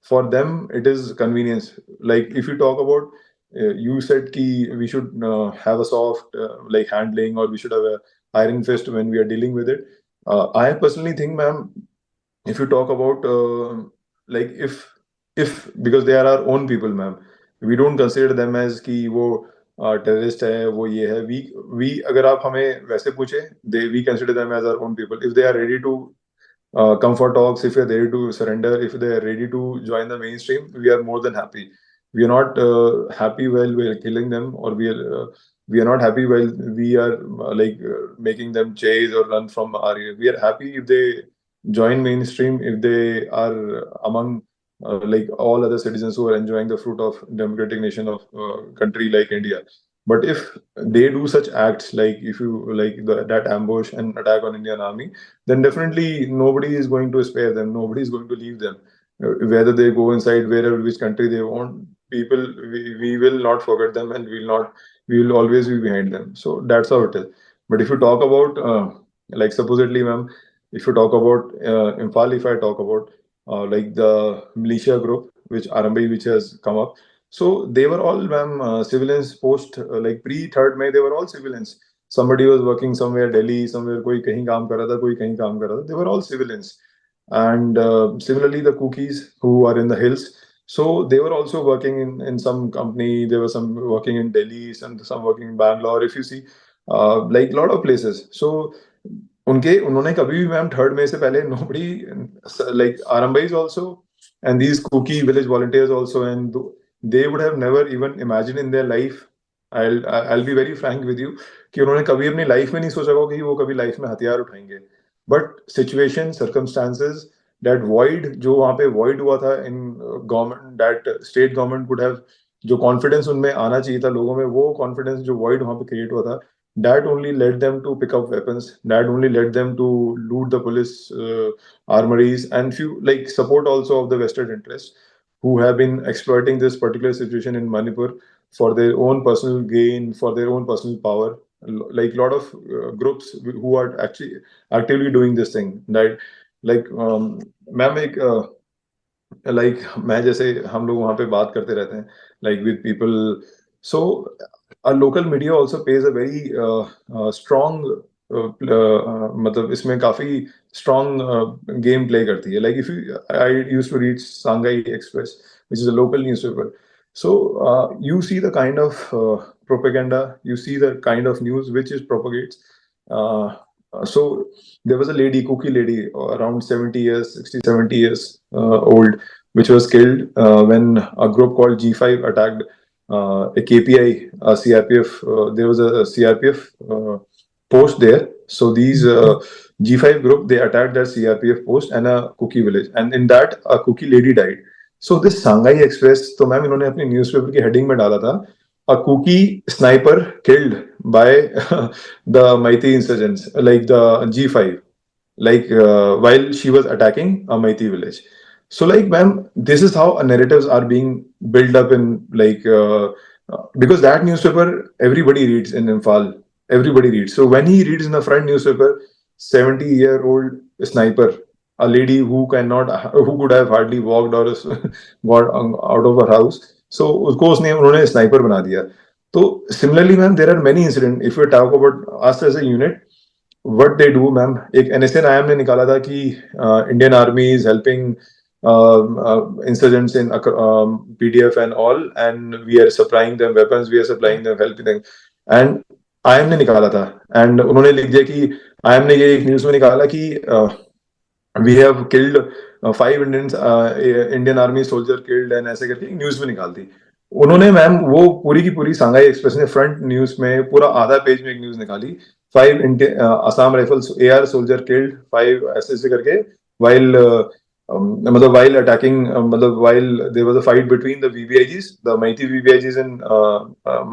for them it is convenience. Like, if you talk about, you said ki we should have a soft like handling, or we should have a iron fist when we are dealing with it. I personally think, ma'am, if you talk about like, if because they are our own people, ma'am, we don't consider them as कि वो terrorist है, वो ये है. We अगर आप हमें वैसे पूछे, we consider them as our own people. If they are ready to come for talks, if they're ready to surrender, if they're ready to join the mainstream, we are more than happy. We are not happy while we're killing them, or we are not happy while we are making them chase or run from our area. We are happy if they join mainstream, if they are among like all other citizens who are enjoying the fruit of democratic nation of country like India. But if they do such acts, like if you like that ambush and attack on Indian army, then definitely nobody is going to spare them. Nobody is going to leave them. Whether they go inside wherever, which country they want, people, we will not forget them, and we will always be behind them. So that's how it is. But if you talk about like supposedly, ma'am, if you talk about Imphal, if I talk about like the militia group, which Arambai, which has come up, so they were all, ma'am, civilians post like pre-3rd May, they were all civilians. Somebody was working somewhere Delhi, somewhere कोई कहीं काम कर रहा था, कोई कहीं काम कर रहा था. They were all civilians. And similarly, the cookies who are in the hills, so they were also working in some company. There were some working in Delhi, some working in Bangalore. If you see, like lot of places. So उन्होंने कभी भी ma'am 3rd May से पहले nobody like Arambhai is also and these Kuki village volunteers also, and they would have never even imagined in their life. I'll be very frank with you कि उन्होंने कभी अपनी life में नहीं सोचा होगा कि वो कभी लाइफ में हथियार उठाएंगे. But situation circumstances that void जो वहां पे वॉइड हुआ था in government, that state government could have, जो कॉन्फिडेंस उनमें आना चाहिए था लोगों में, वो कॉन्फिडेंस जो वॉइड वहां पे क्रिएट हुआ था, that only led them to pick up weapons, that only led them to loot the police armories and few like support also of the vested interests who have been exploiting this particular situation in Manipur for their own personal gain, for their own personal power. Like lot of groups who are actually actively doing this thing, right? Like ma'am, एक like मैं जैसे हम लोग वहाँ पे बात करते रहते हैं like with people, so a local media also plays a very strong मतलब इसमें काफी strong game play करती है. Like if you, I used to read Shanghai Express, which is a local newspaper. So you see the kind of propaganda, you see the kind of news which is propagates. So there was a lady, Cookie lady, around 70 years, 60, 70 years old, which was killed when a group called G5 attacked a KPI, a CRPF. There was a CRPF post there. So these G5 group, they attacked that CRPF post and a Cookie village, and in that a Cookie lady died. So this Shanghai Express, तो ma'am इन्होंने अपनी newspaper की heading में डाला था, a Cookie sniper killed by the Maiti insurgents, like the G5, like while she was attacking a Maiti village. So like ma'am, this is how narratives are being built up in like because that newspaper everybody reads in Imphal, everybody reads. So when he reads in the front newspaper, 70-year-old sniper, a lady who could have hardly walked or got out of her house, so उसको उन्होंने sniper बना दिया. तो similarly ma'am, there are many incidents. If we talk about us as a unit, what they do ma'am, एक NSNIM ने निकाला था कि Indian Army is helping insurgents in PDF and all, and we are supplying them weapons, we are supplying them, helping them. And IM ने निकाला था, and उन्होंने लिख दिया कि IM ने ये एक न्यूज में निकाला कि we have killed 5 Indian Army soldier killed, and ऐसे करके न्यूज में निकाल दी. उन्होंने मैम वो पूरी की पूरी सांघाई एक्सप्रेस ने फ्रंट न्यूज में पूरा आधा पेज में एक न्यूज निकाली, 5 Assam rifles AR soldier killed, 5 ऐसे करके, while मतलब while attacking, मतलब while there was a fight between the VBIGs, the Maiti VBIGs in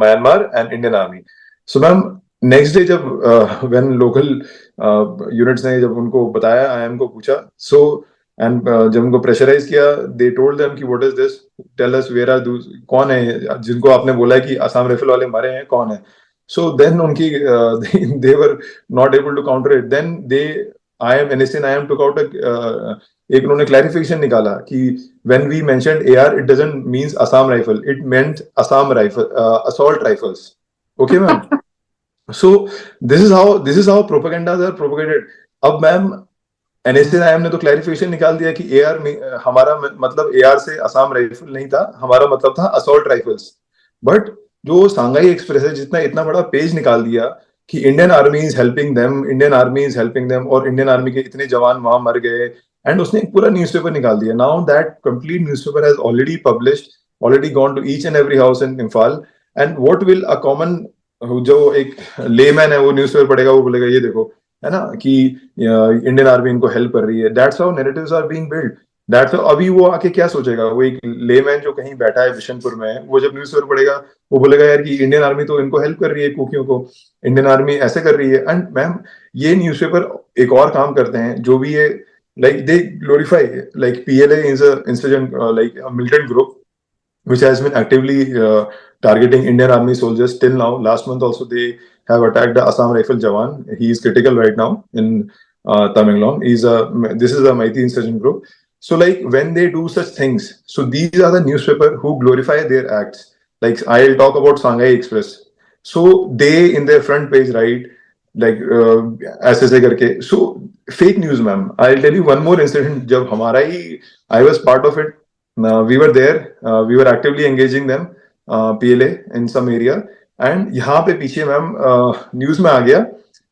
Myanmar and Indian Army. So ma'am, next day जब when local units ने जब उनको बताया, IM को पूछा, so and जब उनको प्रेशराइज किया, they told them कि what is this, tell us where are those, कौन है जिनको आपने बोला है कि असम राइफल वाले मारे हैं, कौन है. So then उनकी they were not able to counter it. Then NSNIM took out एक उन्होंने clarification निकाला कि when we mentioned AR, it doesn't means Assam rifle, it meant Assam rifle, assault rifles. Okay ma'am. So this is how propagandas are propagated. अब ma'am NSNIM ने तो clarification निकाल दिया कि AR में हमारा मतलब AR से असम राइफल नहीं था, हमारा मतलब था असॉल्ट राइफल्स. बट जो सांघाई एक्सप्रेस है, जितना इतना बड़ा पेज निकाल दिया कि Indian army is helping them, Indian army is helping them, और इंडियन आर्मी के इतने जवान वहां मर गए, एंड उसने एक पूरा न्यूज़पेपर निकाल दिया. Now that complete newspaper has already published, already gone to each and every house in Imphal. And what will a common, जो एक लेमैन है वो न्यूज़पेपर पढ़ेगा, वो बोलेगा ये देखो, है ना, कि इंडियन आर्मी इनको हेल्प कर रही है. That's how narratives are being build. That's how. अभी वो आके क्या सोचेगा, वो एक लेमैन जो कहीं बैठा है बिशनपुर में, वो जब न्यूज़पेपर पढ़ेगा, वो बोलेगा यार कि इंडियन आर्मी तो इनको हेल्प कर रही है, कुकियों को, इंडियन आर्मी ऐसे कर रही है. एंड मैम ये न्यूज़पेपर एक और काम करते हैं, जो भी ये like they glorify, like PLA is a insurgent, like a militant group which has been actively targeting Indian Army soldiers till now. Last month also they have attacked the Assam Rifle Jawan. He is critical right now in Tamenglong. This is a Maiti insurgent group. So like when they do such things, so these are the newspaper who glorify their acts. Like I'll talk about Shanghai Express. So they in their front page write like ऐसे करके. So fake news ma'am. I'll tell you one more incident. जब हमारा ही, I was part of it. We were there. We were actively engaging them, PLA in some area. And यहाँ पे पीछे ma'am news में आ गया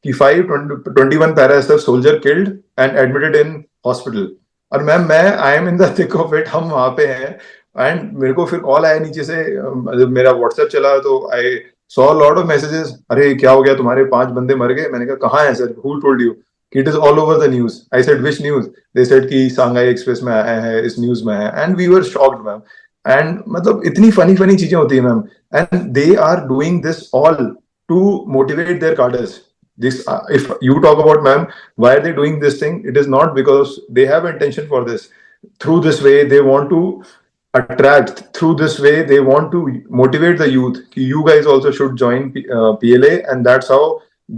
कि 521 para SF soldier killed and admitted in hospital. और ma'am मैं I am in the thick of it, हम वहां पे हैं। एंड मेरे को फिर कॉल आया नीचे से, जब मेरा व्हाट्सएप चला तो I saw lot of messages, अरे क्या हो गया तुम्हारे 5 बंदे मर गए। मैंने कहा कहाँ है sir, who told you? It is all over the news. I said which news? They said कि सांघाई एक्सप्रेस में आया है, इस न्यूज में है। And we were shocked ma'am. And मतलब इतनी फनी फनी चीजें होती है ma'am, and they are doing this all to motivate their cadres. This if you talk about ma'am, why are they doing this thing? It is not because they have intention for this. Through this way they want to attract, through this way they want to motivate the youth. You guys also should join PLA, and that's how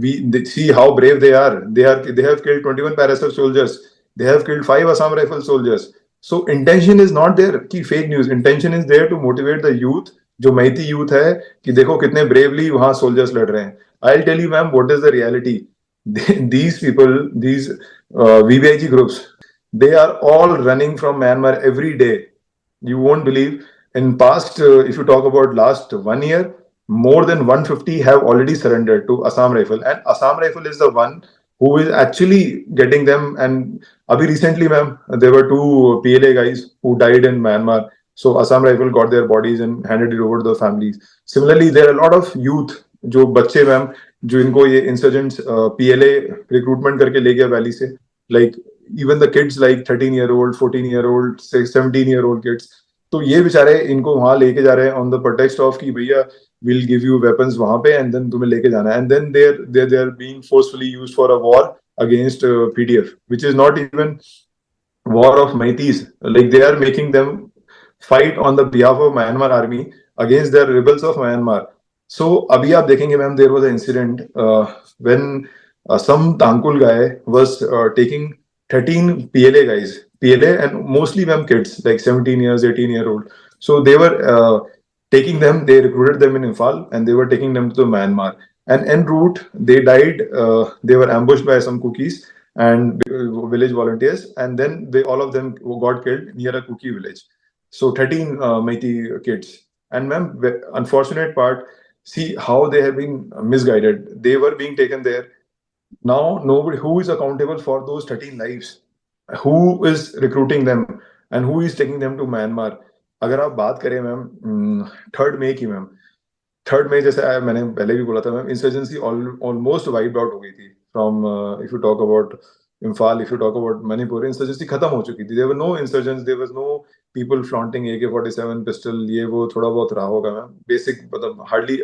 they see how brave they are. They have killed 21 parasol soldiers. They have killed 5 Assam Rifle soldiers. So intention is not there कि fake news. Intention is there to motivate the youth, जो Maiti youth है, कि देखो कितने bravely वहां soldiers लड़ रहे हैं। I tell you ma'am what is the reality. these people, these VVIG groups, they are all running from Myanmar every day. You won't believe, in past if you talk about last 1 year, more than 150 have already surrendered to Assam Rifle, and Assam Rifle is the one who is actually getting them. And abhi recently ma'am, there were 2 PLA guys who died in Myanmar. So Assam Rifle got their bodies and handed it over to the families. Similarly, there are a lot of youth, जो बच्चे ma'am, जो इनको ये insurgents PLA recruitment करके ले गया valley से, like even the kids like 13-year-old, 14-year-old, 17-year-old kids. तो ये बेचारे इनको वहां लेके जा रहे हैं ऑन द प्रोटेक्स्ट ऑफ कि भैया विल गिव यू वेपन्स वहां पे, एंड देन तुम्हें लेके जाना है। And then they are being forcefully used for a war against PDF, which is not even war of Maitis. Like they are making them fight on the behalf of Myanmar army against the rebels of Myanmar. So अभी आप देखेंगे ma'am, there was an incident when some Tangkul guy was taking 13 PLA guys, PLA, and mostly ma'am kids like 17 years, 18-year-old. So they were taking them, they recruited them in Imphal, and they were taking them to Myanmar. And en route, they died. They were ambushed by some Kukis and village volunteers, and then all of them got killed near a Kuki village. So 13 Meitei kids. And ma'am, unfortunate part, see how they have been misguided. They were being taken there. Now nobody, who is accountable for those 13 lives? Who is recruiting them and who is taking them to Myanmar? अगर आप बात करें ma'am 3rd मई की ma'am, 3rd मई जैसे मैंने पहले भी बोला था ma'am, insurgency almost wipe out हो गई थी from, if you talk about Imphal, if you talk about Manipur, insurgency खत्म हो चुकी थी। There were no insurgents, there was no people flaunting AK-47 pistol, ये वो थोड़ा बहुत रहा होगा मैम, बेसिक मतलब हार्डली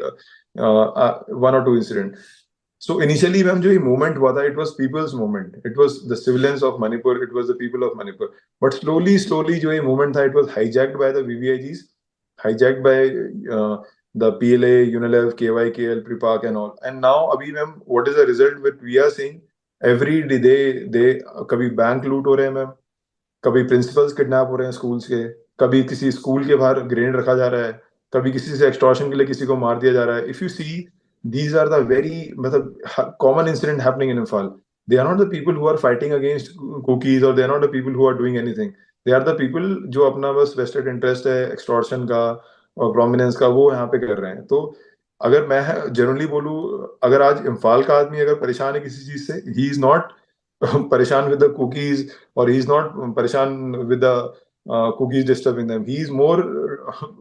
1 or 2 इंसिडेंट। So initially मैम जो ये movement हुआ था, it was people's movement, it was the civilians of Manipur, it was the people of Manipur. But slowly जो ये movement था, it was hijacked by the VVIGs, hijacked by the PLA, UNILEV, KYKL, PRIPAK and all. And now अभी ma'am what is the result that we are seeing? Every day they कभी bank लूट हो रहे हैं ma'am, कभी principles kidnap हो रहे हैं स्कूल्स के, कभी किसी स्कूल के बाहर ग्रेनेड रखा जा रहा है, कभी किसी से एक्सटॉर्शन के लिए किसी को मार दिया जा रहा है। If you see, these are the very common incident happening in Imphal. They are not the people who are fighting against cookies, or they are not the people who are doing anything. They are the people जो अपना बस vested interest है extortion का और prominence का, वो यहाँ पे कर रहे हैं। तो अगर मैं जनरली बोलूँ, अगर आज इम्फाल का आदमी अगर परेशान है किसी चीज से, he is not परेशान with the cookies, or he is not परेशान with the cookies disturbing them. He is more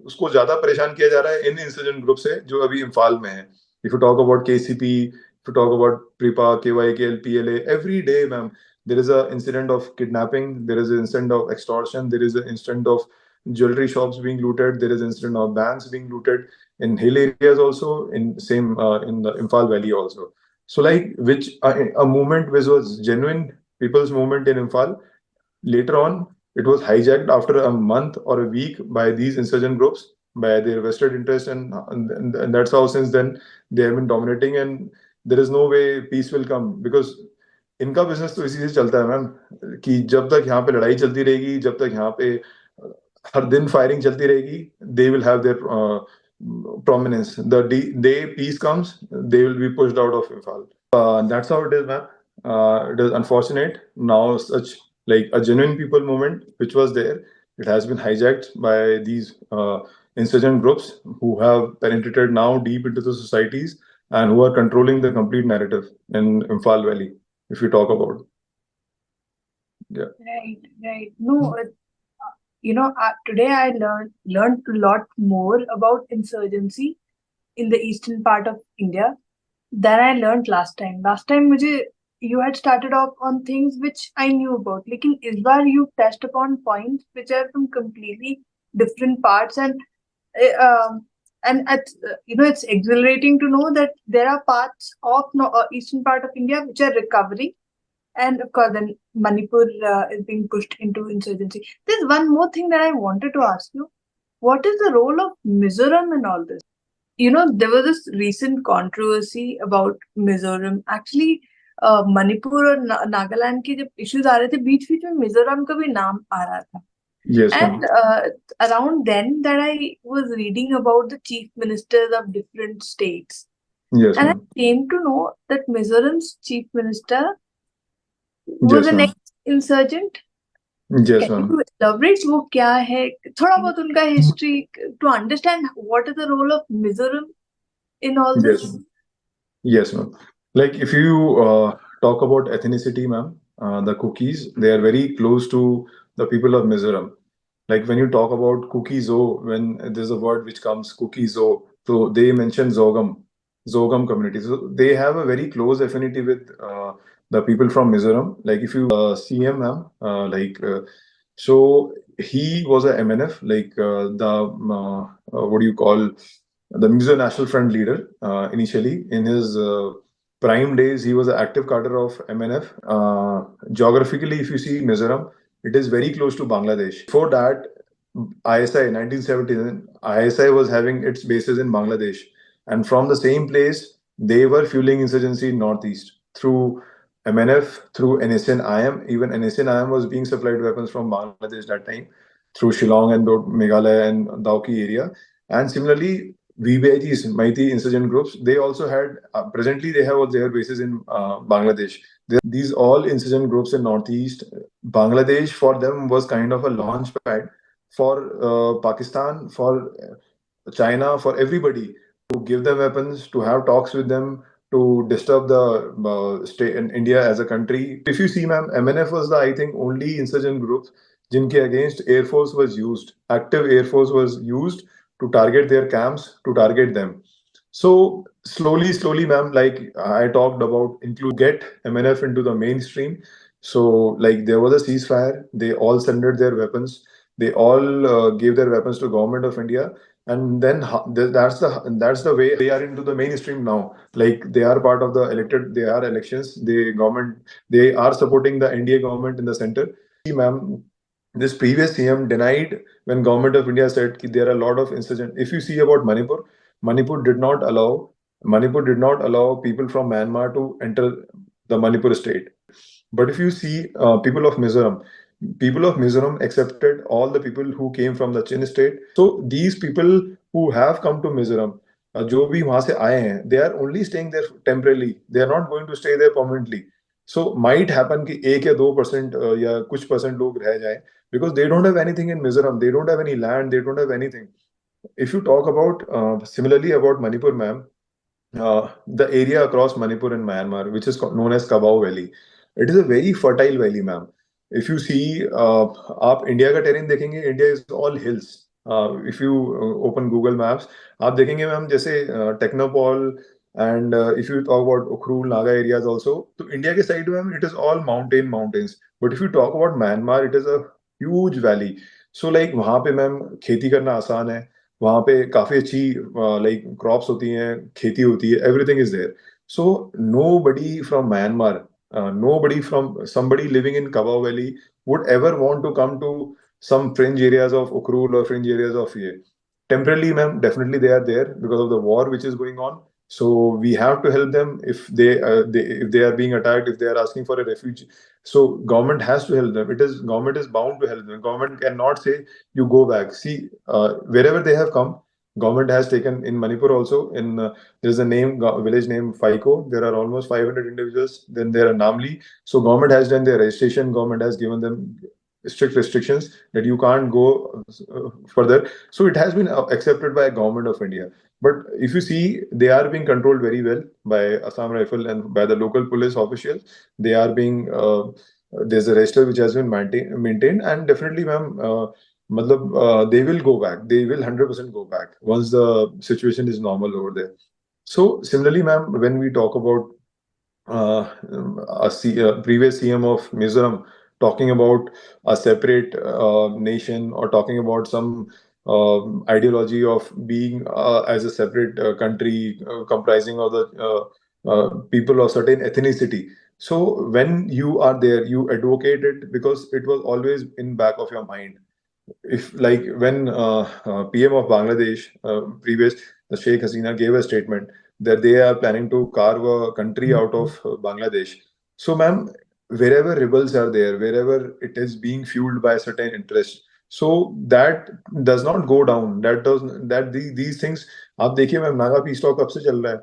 उसको ज्यादा परेशान किया जा रहा है इन इंसर्जेंट ग्रुप से जो अभी इम्फाल में है। If you talk about KCP, if you talk about PRIPA, KYKL, PLA, every day, ma'am, there is an incident of kidnapping, there is an incident of extortion, there is an incident of jewelry shops being looted, there is an incident of banks being looted in hill areas also, in same in the Imphal Valley also. So like, which a movement which was genuine people's movement in Imphal, later on it was hijacked after a month or a week by these insurgent groups, by their vested interest, and that's how since then they have been dominating, and there is no way peace will come, because इनका business तो इसी से चलता है ma'am, कि जब तक यहाँ पे लड़ाई चलती रहेगी, जब तक यहाँ पे हर दिन फायरिंग चलती रहेगी, they will have their prominence. The day peace comes, they will be pushed out of Imphal. That's how it is, ma'am. It is unfortunate now, such like a genuine people movement which was there, it has been hijacked by these insurgent groups who have penetrated now deep into the societies and who are controlling the complete narrative in Imphal Valley, if you talk about. Yeah. Right. No, today I learned a lot more about insurgency in the eastern part of India than I learned last time. Last time, you had started off on things which I knew about. Lekin is baar you touched upon points which are from completely different parts, and it's exhilarating to know that there are parts of eastern part of India which are recovering, and of course, then Manipur is being pushed into insurgency. There's one more thing that I wanted to ask you. What is the role of Mizoram in all this? There was this recent controversy about Mizoram. Actually, Manipur और Nagaland के जब issues आ रहे थे, बीच-बीच में मिजोरम का भी नाम आ रहा था. Yes, And ma'am. around then that I was reading about the chief ministers of different states. Yes, And I ma'am. came to know that Mizoram's chief minister was Yes, an ma'am. ex-insurgent. Yes, Can ma'am. you elaborate वो क्या है? थोड़ा बहुत उनका history to understand what is the role of Mizoram in all this. Yes. Yes, ma'am. Like if you talk about ethnicity, ma'am, the Kukis, they are very close to the people of Mizoram. Like when you talk about Kuki-Zo, when there's a word which comes Kuki-Zo, so they mention Zogam community. So they have a very close affinity with the people from Mizoram. Like if you see him, ma'am, so he was a MNF, like what do you call, the Mizo National Front leader initially. In his prime days, he was an active cadre of MNF. Geographically, if you see Mizoram, it is very close to Bangladesh. Before that, ISI 1979, ISI was having its bases in Bangladesh, and from the same place, they were fueling insurgency in Northeast through MNF, through NSN-IM. Even NSN-IM was being supplied weapons from Bangladesh that time through Shillong and Meghalaya and Dauki area. And similarly, VBIGs, Mighty insurgent groups, they also had, presently they have their bases in Bangladesh. These all insurgent groups in Northeast, Bangladesh for them was kind of a launch pad for Pakistan, for China, for everybody to give them weapons, to have talks with them, to disturb the state in India as a country. If you see, ma'am, MNF was the, I think, only insurgent group jinke against Air Force was used, active Air Force was used to target their camps, to target them. So slowly, ma'am, like I talked about, get MNF into the mainstream. So like there was a ceasefire, they all surrendered their weapons, they all gave their weapons to government of India, and then that's the way they are into the mainstream now. Like they are part of the elected, they are elections, they are supporting the NDA government in the center. See, ma'am, this previous CM denied when government of India said there are a lot of insurgent. If you see about Manipur, Manipur did not allow people from Myanmar to enter the Manipur state. But if you see people of Mizoram accepted all the people who came from the Chin state. So these people who have come to Mizoram, जो भी वहां से आए हैं, they are only staying there temporarily. They are not going to stay there permanently. So might happen कि 1 या 2% या कुछ % लोग रह जाए, because they don't have anything in Mizoram. They don't have any land. They don't have anything. If you talk about similarly about Manipur, ma'am, the area across Manipur and Myanmar, which is known as Kabao Valley, it is a very fertile valley, ma'am. If you see, आप India का terrain देखेंगे, India is all hills. If you open Google Maps, आप देखेंगे ma'am जैसे टेक्नोपॉल and if you talk about Ukhrul, Naga areas also, तो India के side में it is all mountains. But if you talk about Myanmar, it is a huge valley. So like वहाँ पे ma'am खेती करना आसान है, वहाँ पे काफी अच्छी लाइक क्रॉप्स होती हैं, खेती होती है, everything is there. So nobody from Myanmar, nobody from somebody living in Kabao Valley would ever want to come to some fringe areas of Ukhrul or fringe areas of here. Temporarily, ma'am, definitely they are there because of the war which is going on. So we have to help them if they are being attacked, if they are asking for a refuge. So government has to help them. Government is bound to help them. Government cannot say you go back. See, wherever they have come, government has taken in Manipur also. There's a village named Faiko. There are almost 500 individuals. Then there are Namli. So government has done their registration. Government has given them strict restrictions that you can't go further. So it has been accepted by government of India. But if you see, they are being controlled very well by Assam Rifle and by the local police officials. They are being there's a register which has been maintained, and definitely, ma'am, they will go back. They will 100% go back once the situation is normal over there. So similarly, ma'am, when we talk about previous CM of Mizoram talking about a separate nation, or talking about some ideology of being as a separate country comprising of the people of certain ethnicity. So when you are there, you advocate it because it was always in back of your mind. If like when PM of Bangladesh, previous the Sheikh Hasina gave a statement that they are planning to carve a country out of Bangladesh. So, ma'am, wherever rebels are there, wherever it is being fueled by certain interest, so that does not go down. These things. आप देखिए ma'am, Naga piece talk कब से चल रहा है?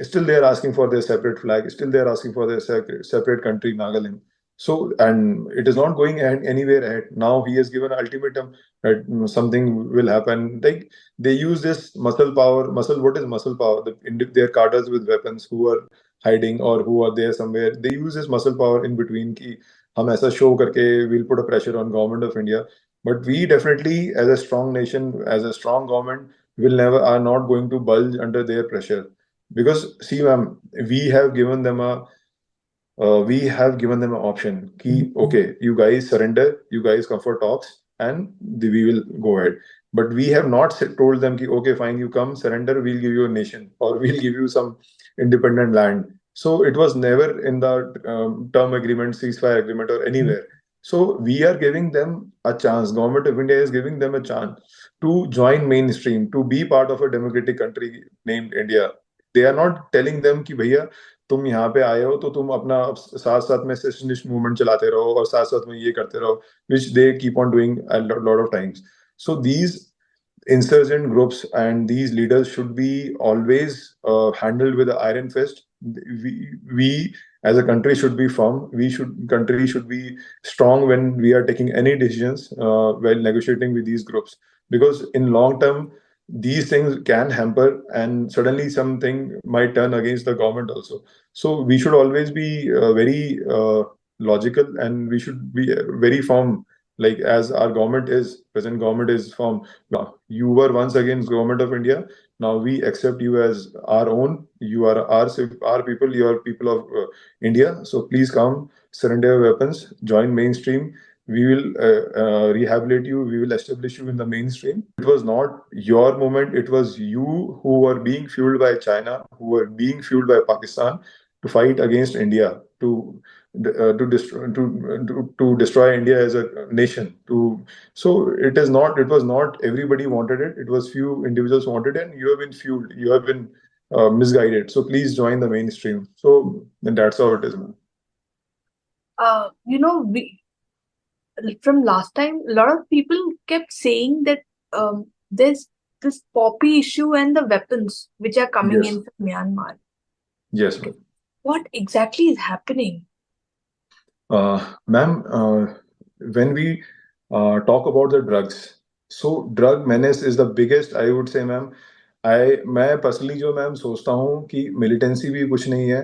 Still they are asking for their separate flag. Still they are asking for their separate country, Nagaland. So, and it is not going anywhere ahead. Now he has given an ultimatum that something will happen. Like they use this muscle power. What is muscle power? Their cadres with weapons who are hiding or who are there somewhere. They use this muscle power in between. Ki hum aisa show karke we'll put a pressure on government of India. But we definitely, as a strong nation, as a strong government, are not going to bulge under their pressure. Because see, ma'am, we have given them an option. Ki, okay, you guys surrender, you guys come for talks, and we will go ahead. But we have not told them, ki, okay, fine, you come, surrender, we'll give you a nation, or we'll give you some independent land. So it was never in the term agreement, ceasefire agreement, or anywhere. So we are giving them a chance. Government of India is giving them a chance to join mainstream, to be part of a democratic country named India. They are not telling them कि भैया तुम यहाँ पे आए हो तो तुम अपना साथ साथ में सेशनिस्ट मूवमेंट चलाते रहो और साथ साथ में ये करते रहो, which they keep on doing a lot of times. So these insurgent groups and these leaders should be always handled with an iron fist. We as a country should be firm. Country should be strong when we are taking any decisions while negotiating with these groups, because in long term these things can hamper, and suddenly something might turn against the government also. So we should always be very logical, and we should be very firm, like as our present government is firm. You were once against government of India. Now we accept you as our own. You are our people. You are people of India. So please come, surrender your weapons, join mainstream. We will rehabilitate you. We will establish you in the mainstream. It was not your moment. It was you who were being fueled by China, who were being fueled by Pakistan to fight against India, to destroy India as a nation. So it was not everybody wanted it. It was few individuals wanted it, and you have been fueled. You have been misguided. So please join the mainstream. So that's how it is, man. We from last time, a lot of people kept saying that there's this poppy issue and the weapons which are coming Yes. in from Myanmar. Yes, ma'am. What exactly is happening? Ma'am, when we talk about the drugs, so drug menace is the biggest, I would say, ma'am. मैं personally जो ma'am सोचता हूँ कि militancy भी कुछ नहीं है.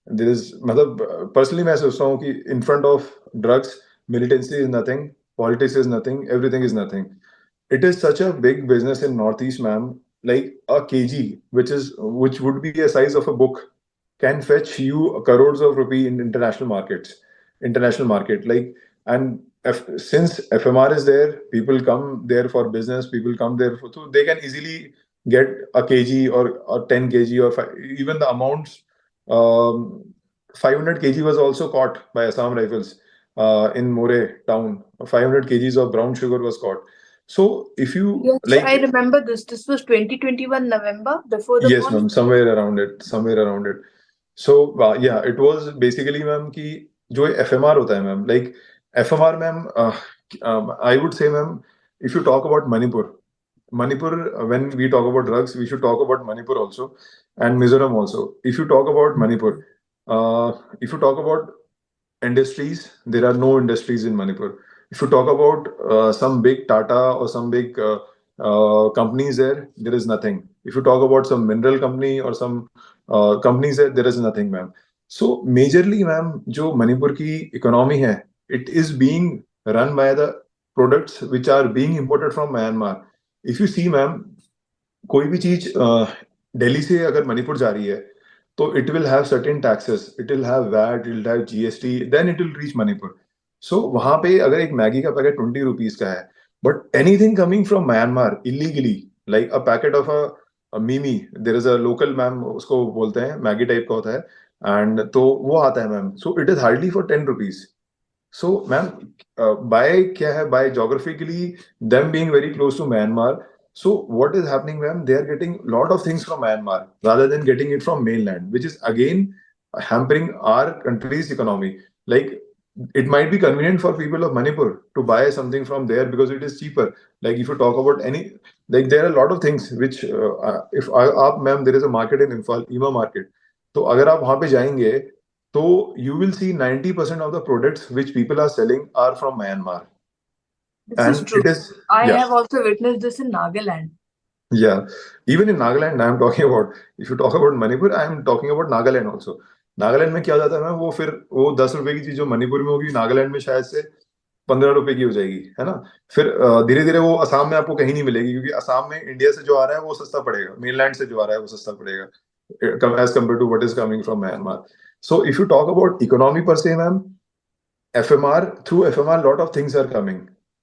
There is, मतलब पर्सनली मैं सोचता हूँ कि in front of drugs, militancy is nothing, politics is nothing, everything is nothing. It is such a big business in Northeast, ma'am. Like a kg, which would be a size of a book, can fetch you crores of rupee in international market. Like, and since FMR is there, people come there for business. People come there so they can easily get a kg or 10 kg or even the amounts. 500 kg was also caught by Assam Rifles in More town. 500 kgs of brown sugar was caught. So if you Yes, like, I remember this. This was 2021 November before the yes, monsoon. ma'am, somewhere around it. So yeah, it was basically, ma'am, कि जो FMR होता है, ma'am, like FMR, ma'am, I would say, ma'am, if you talk about Manipur, when we talk about drugs, we should talk about Manipur also, and Mizoram also. If you talk about Manipur, if you talk about industries, there are no industries in Manipur. If you talk about some big Tata or some big companies there is nothing. If you talk about some mineral company or some companies there is nothing, ma'am. So majorly, ma'am, जो मणिपुर की economy है, it is being run by the products which are being imported from Myanmar. If you see, ma'am, कोई भी चीज दिल्ली से अगर मणिपुर जा रही है तो it will have certain taxes, it will have VAT, it will have GST, then it will reach Manipur. So वहां पे अगर एक मैगी का पैकेट 20 रुपीज का है, but anything coming from Myanmar illegally, like a packet of a मीमी, there is a local, ma'am उसको बोलते हैं मैगी टाइप का होता है, एंड तो वो आता है ma'am, so it is hardly for 10 rupees. So, ma'am, by क्या है, by geographically them being very close to Myanmar, so what is happening, ma'am? They are getting a lot of things from Myanmar rather than getting it from mainland, which is again hampering our country's economy. Like it might be convenient for people of Manipur to buy something from there because it is cheaper. Like if you talk about any, like there are a lot of things which if आप ma'am, there is a market in Imphal, EMA market. तो अगर आप वहां पे जाएंगे तो you will see 90% of the products which people are selling are from Myanmar. This is And true. it is, I yeah, have also witnessed this in Nagaland. yeah. Even in Nagaland, I am talking about, if you talk about Manipur, I am talking about Nagaland also. Nagaland में क्या हो जाता है ma'am, वो फिर वो 10 रुपए की चीज जो मणिपुर में होगी नागालैंड में शायद से 15 रुपए की हो जाएगी, है ना. फिर धीरे धीरे वो असम में आपको कहीं नहीं मिलेगी, क्योंकि असम में इंडिया से जो आ रहा है वो सस्ता पड़ेगा, मेनलैंड से जो आ रहा है वो सस्ता पड़ेगा as compare to what is coming from Myanmar. So if you talk about economy per se, ma'am, FMR, through FMR, lot of things are coming.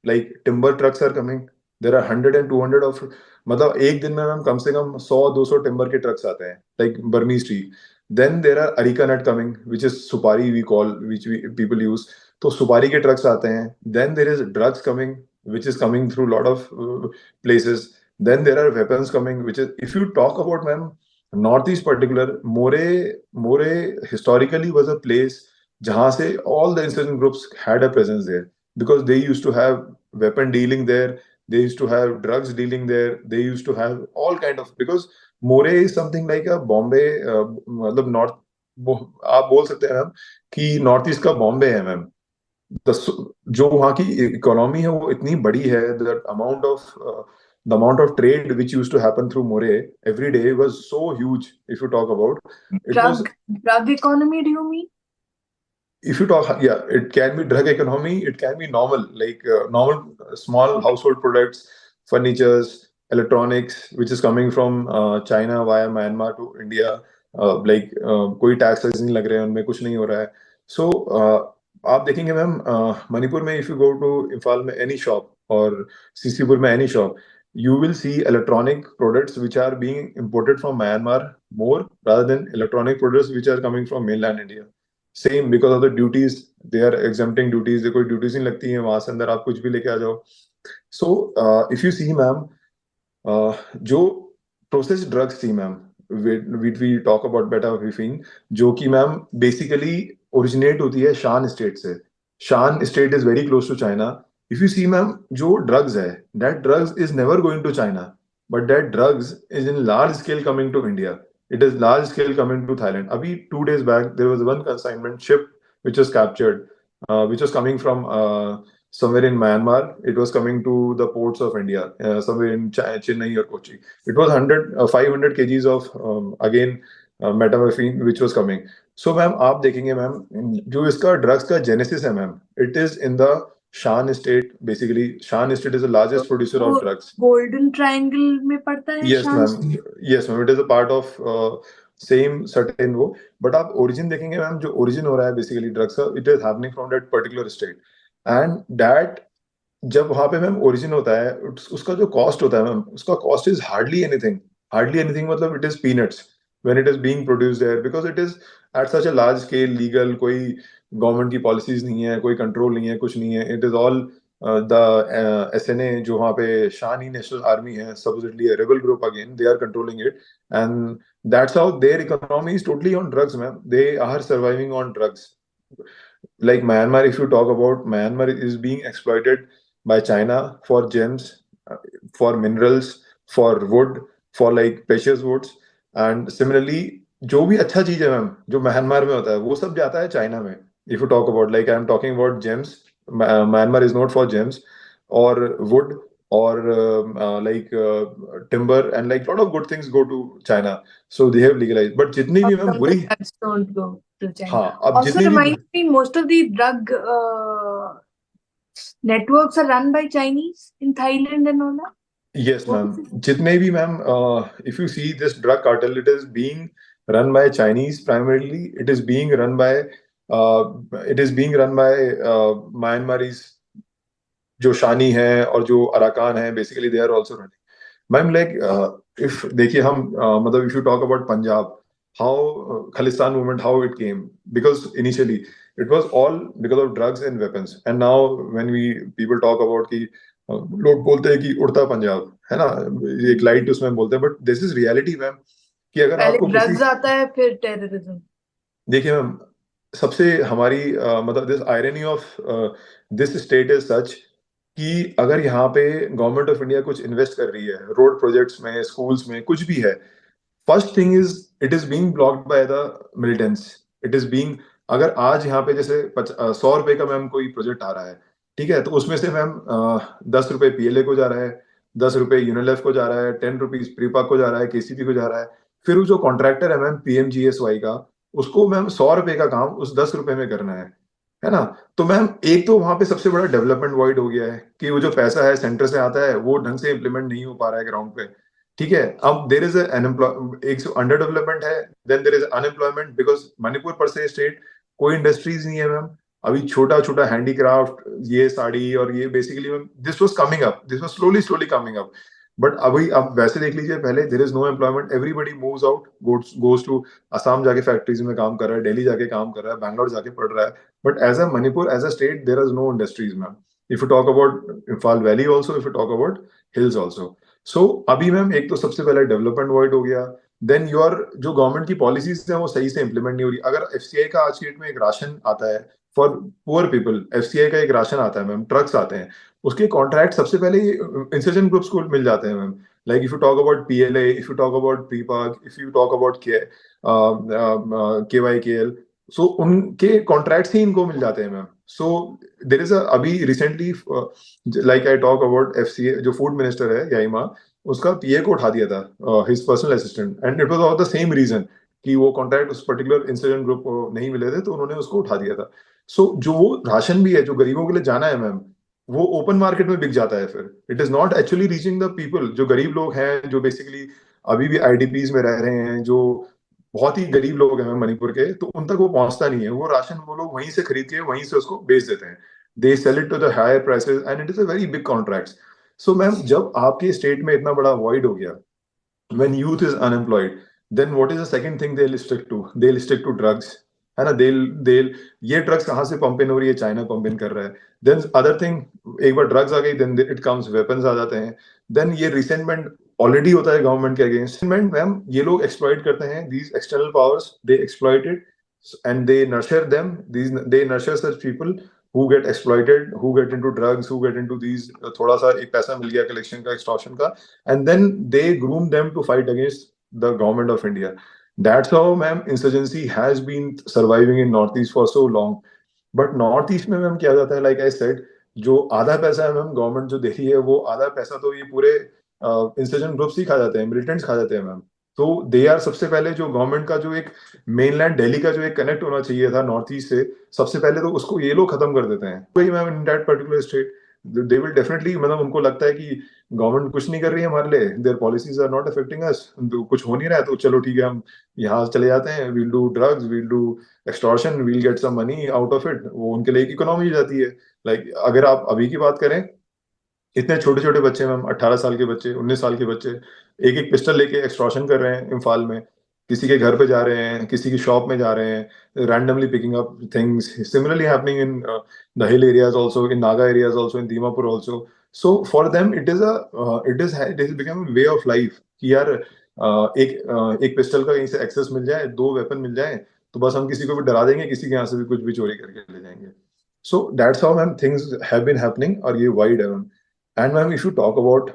Like timber trucks are coming. There are 100 and 200 of, मतलब एक दिन में ma'am कम से कम 100-200 timber के trucks आते हैं, like Burmese tree. Then there are areca nut coming, which is सुपारी we call, which we people use. तो सुपारी के ट्रक्स आते हैं. Then there is drugs coming, which is coming through lot of places. Then there are weapons coming, which is, if you talk about, ma'am, Northeast particular, More historically was a place जहां से all the insurgent groups had a presence there, because they used to have weapon dealing there, they used to have drugs dealing there, they used to have all kind of, because More is something like a Bombay, मतलब north, आप बोल सकते हैं ma'am कि north east का बॉम्बे है ma'am. जो वहाँ की इकोनॉमी है वो इतनी बड़ी है, the amount of trade which used to happen through More every day was so huge. If you talk about it, was Drug economy, do you mean? if you talk, yeah, it can be drug economy, it can be normal, like normal small household products, furnitures, electronics, which is coming from China via Myanmar to India. Like कोई taxes नहीं लग रहे हैं उनमें, कुछ नहीं हो रहा है. So आप देखेंगे मैम, मणिपुर में if you go to Imphal में any shop और सीसीपुर में any shop, you will see electronic products which are being imported from Myanmar more rather than electronic products which are coming from mainland India. Same because of the duties, they are exempting duties, कोई duties नहीं लगती है वहां से, अंदर आप कुछ भी लेके आ जाओ. So if you see ma'am, जो प्रोसेस ड्रग्स थी मैम, वी टॉक अबाउट बेटाफिफीन, जो कि मैम बेसिकली ओरिजिनेट होती है शान स्टेट से. Shan state is very close to China. If you see ma'am, जो ड्रग्स है, that drugs is never going to China, but that drugs is in large scale coming to India. It is large scale coming to Thailand. Abhi 2 days back, there was one consignment ship which was captured, which was coming from somewhere in Myanmar. It was coming to the ports of India, somewhere in Chennai or Kochi. It was 500 kgs of again methamphetamine which was coming. So, ma'am, आप देखेंगे ma'am, जो इसका drugs का genesis है ma'am, it is in the Shan state. Basically, Shan state is the largest producer of drugs. Golden Triangle में पड़ता है Yes, Shan ma'am. state? Yes, ma'am. It is a part of same certain वो. But आप origin देखेंगे ma'am, जो origin हो रहा है basically drugs का, it is happening from that particular state. And that जब वहाँ पे मैम origin होता है, उसका जो cost होता है मैम, उसका cost is hardly anything. Hardly anything मतलब it is peanuts when it is being produced there, because it is at such a large scale, legal, कोई government की policies नहीं है, कोई control नहीं है, कुछ नहीं है. It is all the SNA, जो वहाँ पे शानी नेशनल आर्मी है, supposedly a rebel group again, they are controlling it, and that's how their economy is totally on drugs, man. They are surviving on drugs. Like Myanmar, if you talk about, Myanmar is being exploited by China for gems, for minerals, for wood, for like precious woods, and similarly, जो भी अच्छा चीज है ma'am जो Myanmar में होता है वो सब जाता है चाइना में. If you talk about, like I am talking about gems, Myanmar is not for gems or wood or timber, and like lot of good things go to China. So they have legalized. But जितनी How भी ma'am come the बुरी, drugs don't go to China? हाँ, अब Also जितनी भी, reminds me, most of the drug networks are run by Chinese in Thailand and all that. yes, What ma'am. is it? Jitne bhi, ma'am, if you see this drug cartel, it is being run by Chinese primarily. It is being run by Myanmaris, जो शानी है और जो Arakan है. Basically, they are also running. Ma'am, like, if देखिए हम मतलब if you talk about Punjab, how Khalistan movement, how it came, because initially it was all because of drugs and weapons, and now when we people talk about कि लोग बोलते हैं कि उड़ता पंजाब है ना, एक लाइट उसमें बोलते हैं, but this is reality ma'am, कि अगर पहले आपको किसी, ड्रग्स आता है फिर टेररिज्म. देखिए मैम, सबसे हमारी मतलब this irony of this state is such कि अगर यहाँ पे गवर्नमेंट ऑफ इंडिया कुछ इन्वेस्ट कर रही है रोड प्रोजेक्ट्स में, स्कूल्स में, कुछ भी है, first thing is it is being blocked by the militants. It is being, अगर आज यहाँ पे जैसे 100 रुपए का मैम कोई प्रोजेक्ट आ रहा है, ठीक है, तो उसमें से मैम 10 रुपए पीएलए को जा रहा है, 10 रुपए यूनिलेफ को जा रहा है, 10 रुपीज प्रीपाक को जा रहा है, केसीपी को जा रहा है. फिर वो जो कॉन्ट्रैक्टर है मैम पीएमजीएसवाई का, उसको मैम 100 रुपए का काम उस 10 रुपए में करना है ना. तो मैम एक तो वहां पे सबसे बड़ा डेवलपमेंट वॉइड हो गया है कि वो जो पैसा है सेंटर से आता है वो ढंग से इम्प्लीमेंट नहीं हो पा रहा है ग्राउंड पे. ठीक है, अब देर इज अनएम्प्लॉय, एक अंडर डेवलपमेंट है, then there is unemployment because Manipur पर से स्टेट कोई इंडस्ट्रीज नहीं है मैम. अभी छोटा छोटा हैंडीक्राफ्ट, ये साड़ी और ये basically ma'am this was coming up, this was slowly slowly coming up. But अभी अब वैसे देख लीजिए, पहले there is no employment, everybody moves out, goes to Assam जाके फैक्ट्रीज में काम कर रहा है, दिल्ली जाके काम कर रहा है, बैंगलोर जाके पढ़ रहा है. But as a Manipur as a state there is no industries ma'am. If you talk about Imphal valley also, if you talk about hills also. So अभी मैम एक तो सबसे पहले डेवलपमेंट वॉइड हो गया, देन योर जो गवर्नमेंट की पॉलिसीज है वो सही से इंप्लीमेंट नहीं हो रही. अगर एफसीआई का आज की डेट में एक राशन आता है फॉर पुअर पीपल, एफसीआई का एक राशन आता है मैम, ट्रक्स आते हैं, उसके कॉन्ट्रैक्ट सबसे पहले इंसर्जेंट ग्रुप्स को मिल जाते हैं ma'am. Like if you talk about PLA, if you talk about PREPAK, if you talk about KYKL, so उनके कॉन्ट्रैक्ट्स ही इनको मिल जाते हैं मैम. सो देर इज अभी recently, like I talk about FCA, जो फूड मिनिस्टर है याइमा, उसका पीए को उठा दिया था, his personal assistant, and it was of the same reason कि वो कॉन्ट्रैक्ट उस पर्टिकुलर इंसिडेंट ग्रुप को नहीं मिले थे, तो उन्होंने उसको उठा दिया था. सो जो वो राशन भी है जो गरीबों के लिए जाना है मैम, वो ओपन मार्केट में बिक जाता है. फिर it is not actually reaching the people, जो गरीब लोग हैं, जो बेसिकली अभी भी आईडीपीज में रह रहे हैं, जो बहुत ही गरीब लोग हैं मणिपुर के, तो उन तक वो पहुंचता नहीं है. वो राशन वो लोग वहीं से खरीद के वहीं से उसको बेच देते हैं. They sell it to the higher prices and it is a very big contract. So ma'am जब आपके स्टेट में इतना बड़ा वॉइड हो गया, when youth is unemployed, then what is the second thing they'll stick to? They'll stick to drugs, है ना. they'll ये ड्रग्स कहाँ से पंप इन हो रही है? चाइना पंप इन कर रहा है. देन अदर थिंग, एक बार ड्रग्स आ गई, देन इट कम्स वेपन्स आ जाते हैं. देन ये रिसेंटमेंट ऑलरेडी होता है गवर्नमेंट के अगेंस्ट. मैम ये लोग एक्सप्लॉइट करते हैं, these external powers, they exploit it and they nurture them, they nurture such people who get exploited, who get into drugs, who get into these थोड़ा सा एक पैसा मिल गया कलेक्शन का, एक्सटॉर्शन का, and then they groom them to fight against the government of India. That's how, ma'am, insurgency has been surviving in Northeast for so long. But Northeast में ma'am क्या हो जाता है, like I said, जो आधा पैसा है मैम गवर्नमेंट जो दे रही है, वो आधा पैसा तो ये पूरे इंसर्जेंट ग्रुप्स ही खा जाते हैं, मिलिटेंट्स खा जाते हैं मैम. तो दे आर सबसे पहले जो गवर्नमेंट का जो एक मेनलैंड दिल्ली का जो एक कनेक्ट होना चाहिए था नॉर्थ ईस्ट से, सबसे पहले तो उसको ये लोग खत्म कर देते हैं. वही ma'am in that particular state they will definitely, मतलब उनको लगता है कि गवर्नमेंट कुछ नहीं कर रही है हमारे लिए, their policies are not affecting us, कुछ हो नहीं रहा है, तो चलो ठीक है, हम यहाँ चले जाते हैं, we'll do drugs, we'll do extortion, we'll get some money out of it. वो उनके लिए एक इकोनॉमी जाती है. लाइक अगर आप अभी की बात करें, इतने छोटे छोटे बच्चे मैम, 18 साल के बच्चे, 19 साल के बच्चे, एक एक पिस्टल लेके एक्सटॉर्शन कर रहे हैं इम्फाल में, किसी के घर पे जा रहे हैं, किसी की शॉप में जा रहे हैं, randomly picking up things. Similarly happening in the hill areas also, in Naga areas also, in Dimapur also. So for them it is it is become way of life कि यार एक पिस्टल का कहीं से एक्सेस मिल जाए, 2 वेपन मिल जाए, तो बस हम किसी को भी डरा देंगे, किसी के यहाँ से भी कुछ भी चोरी करके ले जाएंगे. So that's how ma'am things have been happening, और ये वाइड है ma'am. And ma'am if you talk about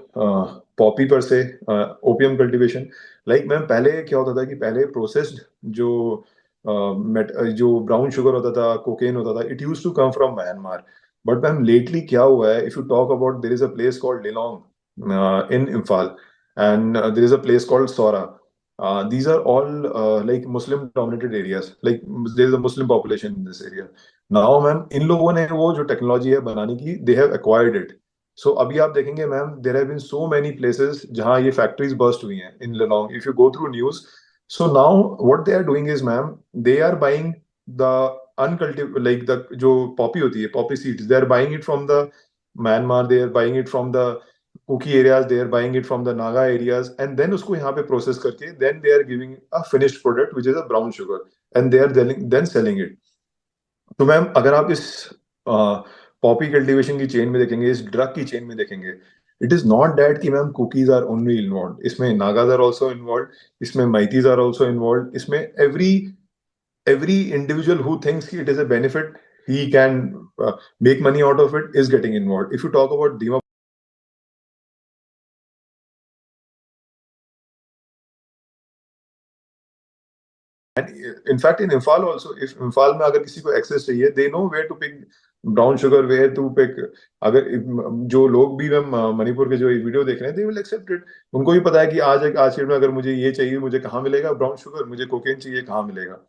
poppy पर से, ओपियम कल्टीवेशन, लाइक मैम पहले क्या होता था कि पहले प्रोसेस्ड जो जो ब्राउन शुगर होता था, कोकेन होता था, it use to come from Myanmar. But ma'am lately क्या हुआ है, if you talk about, there is a place called Lilong in Imphal, and there is a place called Sora. These are all like Muslim dominated areas, like there is a Muslim population in this area. Now ma'am इन लोगों ने वो जो technology है बनाने की, they have acquired it. So अभी आप देखेंगे ma'am, there have been so many places जहाँ ये factories burst हुई हैं in Lilong. If you go through news, so now what they are doing is ma'am, they are buying the uncultivated, like the जो poppy होती है, poppy seeds, they are buying it from the Myanmar, they are buying it from the Kuki areas, they are buying it from the Naga areas, and then उसको यहाँ पे process करके, then they are giving a finished product which is a brown sugar, and they are then selling it. तो ma'am अगर आप इस Poppy cultivation की chain में देखेंगे, इस ड्रग की चेन में देखेंगे, इट इज नॉट दैट कि ma'am Kukis are only involve, इसमें नागाज आर ऑल्सो इन्वॉल्व, इसमें मैतीज आर ऑल्सो इन्वॉल्व, इसमें every individual who thinks it is a benefit, he can make money out of it, is getting involved. If you talk about Dima, and in fact in Imphal also, if Imphal में अगर किसी को access चाहिए, they know where to pick brown sugar, where to pick. अगर जो लोग भी ma'am Manipur के जो वीडियो देख रहे हैं, they will accept it. उनको भी पता है कि आज के में अगर मुझे ये चाहिए, मुझे कहाँ मिलेगा ब्राउन शुगर, मुझे कोकेन चाहिए, कहाँ मिलेगा.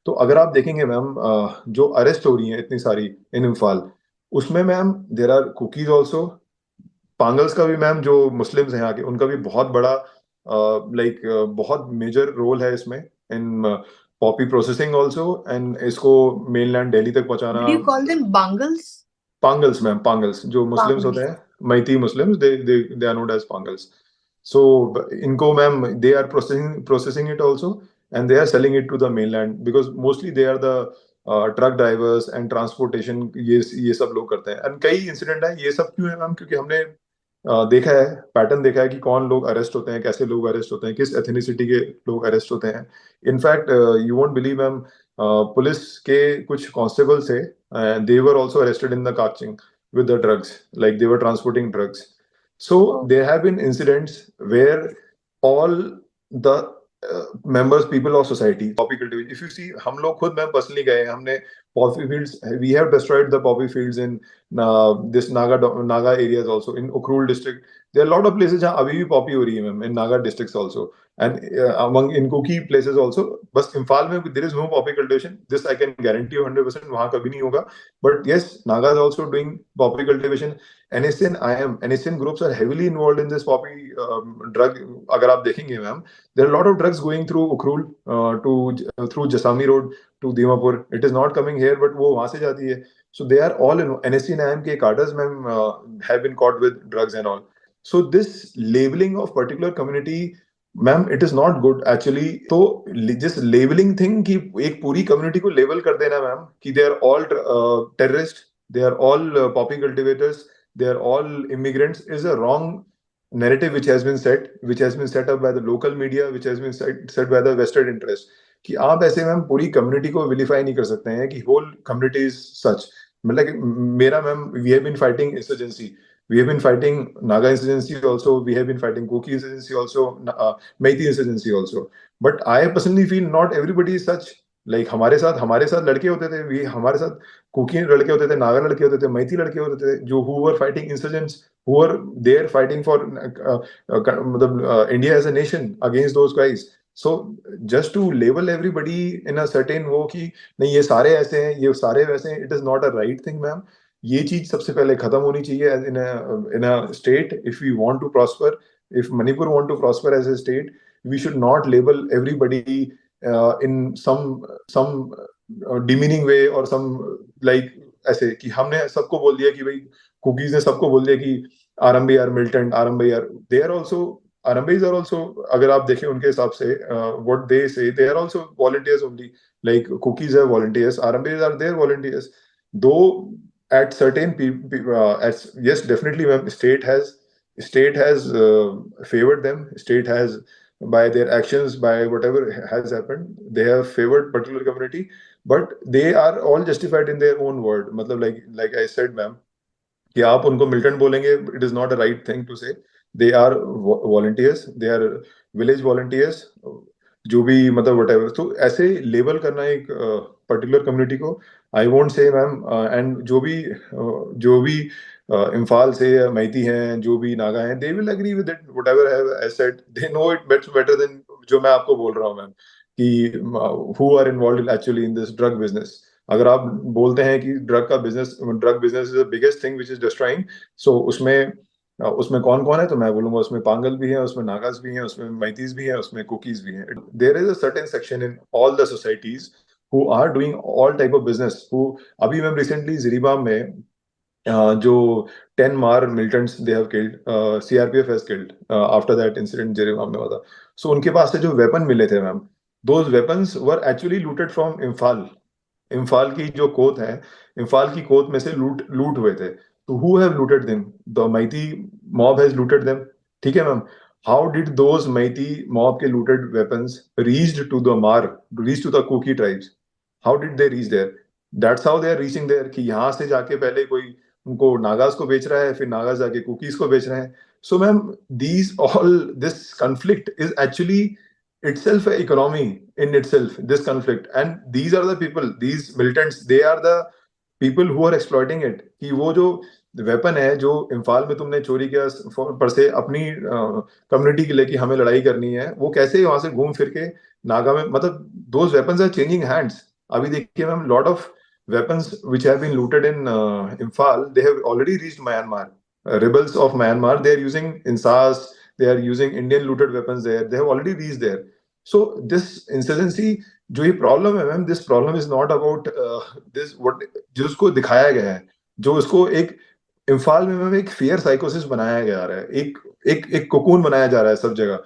तो अगर आप देखेंगे मैम, जो अरेस्ट हो रही हैं इतनी सारी इन इम्फाल, उसमें ma'am there are Kukis also. Pangals का भी मैम, जो मुस्लिम्स हैं यहाँ के, उनका भी बहुत बड़ा लाइक बहुत मेजर रोल है इसमें, in poppy processing also, and इसको मेनलैंड दिल्ली तक पहुंचाना. Did you call them bangles? Pangals ma'am, Pangals जो मुस्लिम्स होते हैं, Meitei Muslims, they are known as Pangals. So इनको ma'am, they are processing it also, and they are selling it to the mainland, because mostly they are the truck drivers and transportation, ये सब लोग करते हैं. And कई incident है. ये सब क्यों है मैम? क्योंकि हमने देखा है, पैटर्न देखा है कि कौन लोग अरेस्ट होते हैं, कैसे लोग अरेस्ट होते हैं, किस एथनिसिटी के लोग अरेस्ट होते हैं. In fact you won't believe ma'am, police के कुछ कांस्टेबल थे, they were also arrested in the Kaching with the drugs, like they were transporting drugs. So there have been incidents where all the members, people of society, poppy cultivation. If you see, हम लोग खुद ma'am personally गए, हमने poppy fields, we have destroyed the poppy fields in this Naga areas also, in Ukhrul district. There are a lot of places जहाँ अभी भी poppy हो रही है ma'am, in Naga districts also, and among in Kuki places also. बस इम्फाल में there is no poppy cultivation. This I can guarantee you 100%, वहाँ कभी नहीं होगा. But yes, Naga is also doing poppy cultivation. NSN, NSN groups are heavily involved in this poppy drug. अगर आप देखेंगे ma'am, there are a lot of drugs going through Ukhrul through Jasami Road to Dimapur. It is not coming here, but वो वहाँ से जाती है. So they are all in NSC and IM के cadres ma'am have been caught with drugs and all. So this labeling of particular community, ma'am, it is not good actually. तो जिस labeling thing कि एक पूरी community को label कर देना ma'am कि they are all terrorists, they are all poppy cultivators, they are all immigrants, is a wrong narrative which has been set up by the local media, which has been set by the vested interest. कि आप ऐसे ma'am पूरी community को विलीफाई नहीं कर सकते हैं कि होल कम्युनिटी इज सच. मतलब कि मेरा ma'am, we have been fighting insurgency, we have been fighting Naga insurgency also, we have been fighting Kuki insurgency also, Meitei insurgency also. But I personally feel not everybody is such. Like हमारे साथ लड़के होते थे, हमारे साथ cookie लड़के होते थे, नागा लड़के होते थे, मैती लड़के होते थे, जो who were fighting insurgents, who were there fighting for मतलब India as a nation against those guys. So just to label everybody in a certain वो कि नहीं ये सारे ऐसे हैं, ये सारे वैसे हैं, it is not a right thing, ma'am. ये चीज सबसे पहले खत्म होनी चाहिए in a state. If we want to prosper, if Manipur want to prosper as a state, we should not label everybody in some demeaning way or some like ऐसे कि हमने सबको बोल दिया कि भाई कुकीज ने सबको बोल दिया कि RMB are militant, RMB are, they are also, RMBs are also, अगर आप देखें उनके हिसाब से what they say, they are also volunteers only, like cookies are volunteers, RMBs are their volunteers. Though at certain yes, definitely ma'am, state has favored them. State has, by their actions, by whatever has happened, they have favored particular community, but they are all justified in their own word. मतलब like I said ma'am, कि आप उनको militant बोलेंगे, it is not a right thing to say. They are volunteers, they are village volunteers, जो भी मतलब whatever, तो ऐसे लेबल करना एक पर्टिकुलर कम्युनिटी को, I won't say ma'am, and जो भी इम्फाल से मैती हैं, जो भी नागा हैं, they will agree with it, whatever I said, they know it better than जो मैं आपको बोल रहा हूँ मैम, कि who are involve actually in this drug business. अगर आप बोलते हैं कि drug business is the biggest thing which is destroying, so उसमें कौन कौन है, तो मैं बोलूंगा उसमें पांगल भी है, उसमें नागास भी हैं, उसमें मैतीज भी हैं, उसमें कुकीज भी हैं। There is a certain section in all the societies who are doing all type of business, who अभी मैम रिसेंटली जिरीबाम में जो 10 मार militants they have killed, CRPF has killed after that incident Jiribam में हुआ था। सो उनके पास से जो वेपन मिले थे ma'am, those weapons were actually looted from Imphal. Imphal की जो कोत है, इम्फाल की कोत में से लूट लूट हुए थे। तो who have looted them? The Meitei mob has looted them. ठीक है ma'am. How did those Meitei mob के looted weapons reached to the Hmar, reach to the Kuki tribes? How did they reach there? That's how they are reaching there, कि यहाँ से जाके पहले कोई उनको नागास को बेच रहा है, फिर नागास जाके कुकीज को बेच रहे हैं। So ma'am, these all this conflict is actually itself an economy in itself, this conflict, and these are the people, these militants, they are the people who are exploiting it, कि वो जो weapon है जो इम्फाल में तुमने चोरी किया पर से अपनी कम्युनिटी के लिए, कि हमें लड़ाई करनी है, वो कैसे वहां से घूम फिर के नागा में, मतलब those weapons are changing hands. अभी देखिए ma'am, lot of weapons which have been looted in Imphal, they have already reached Myanmar. Rebels of Myanmar, they are using INSAS, they are using Indian looted weapons there. They have already reached there. So this insurgency, जो ये problem है ma'am, this problem is not about this what जो उसको दिखाया गया है, जो उसको एक इम्फाल में मैम एक फियर साइकोसिस बनाया जा रहा है, एक कोकून बनाया जा रहा है सब जगह,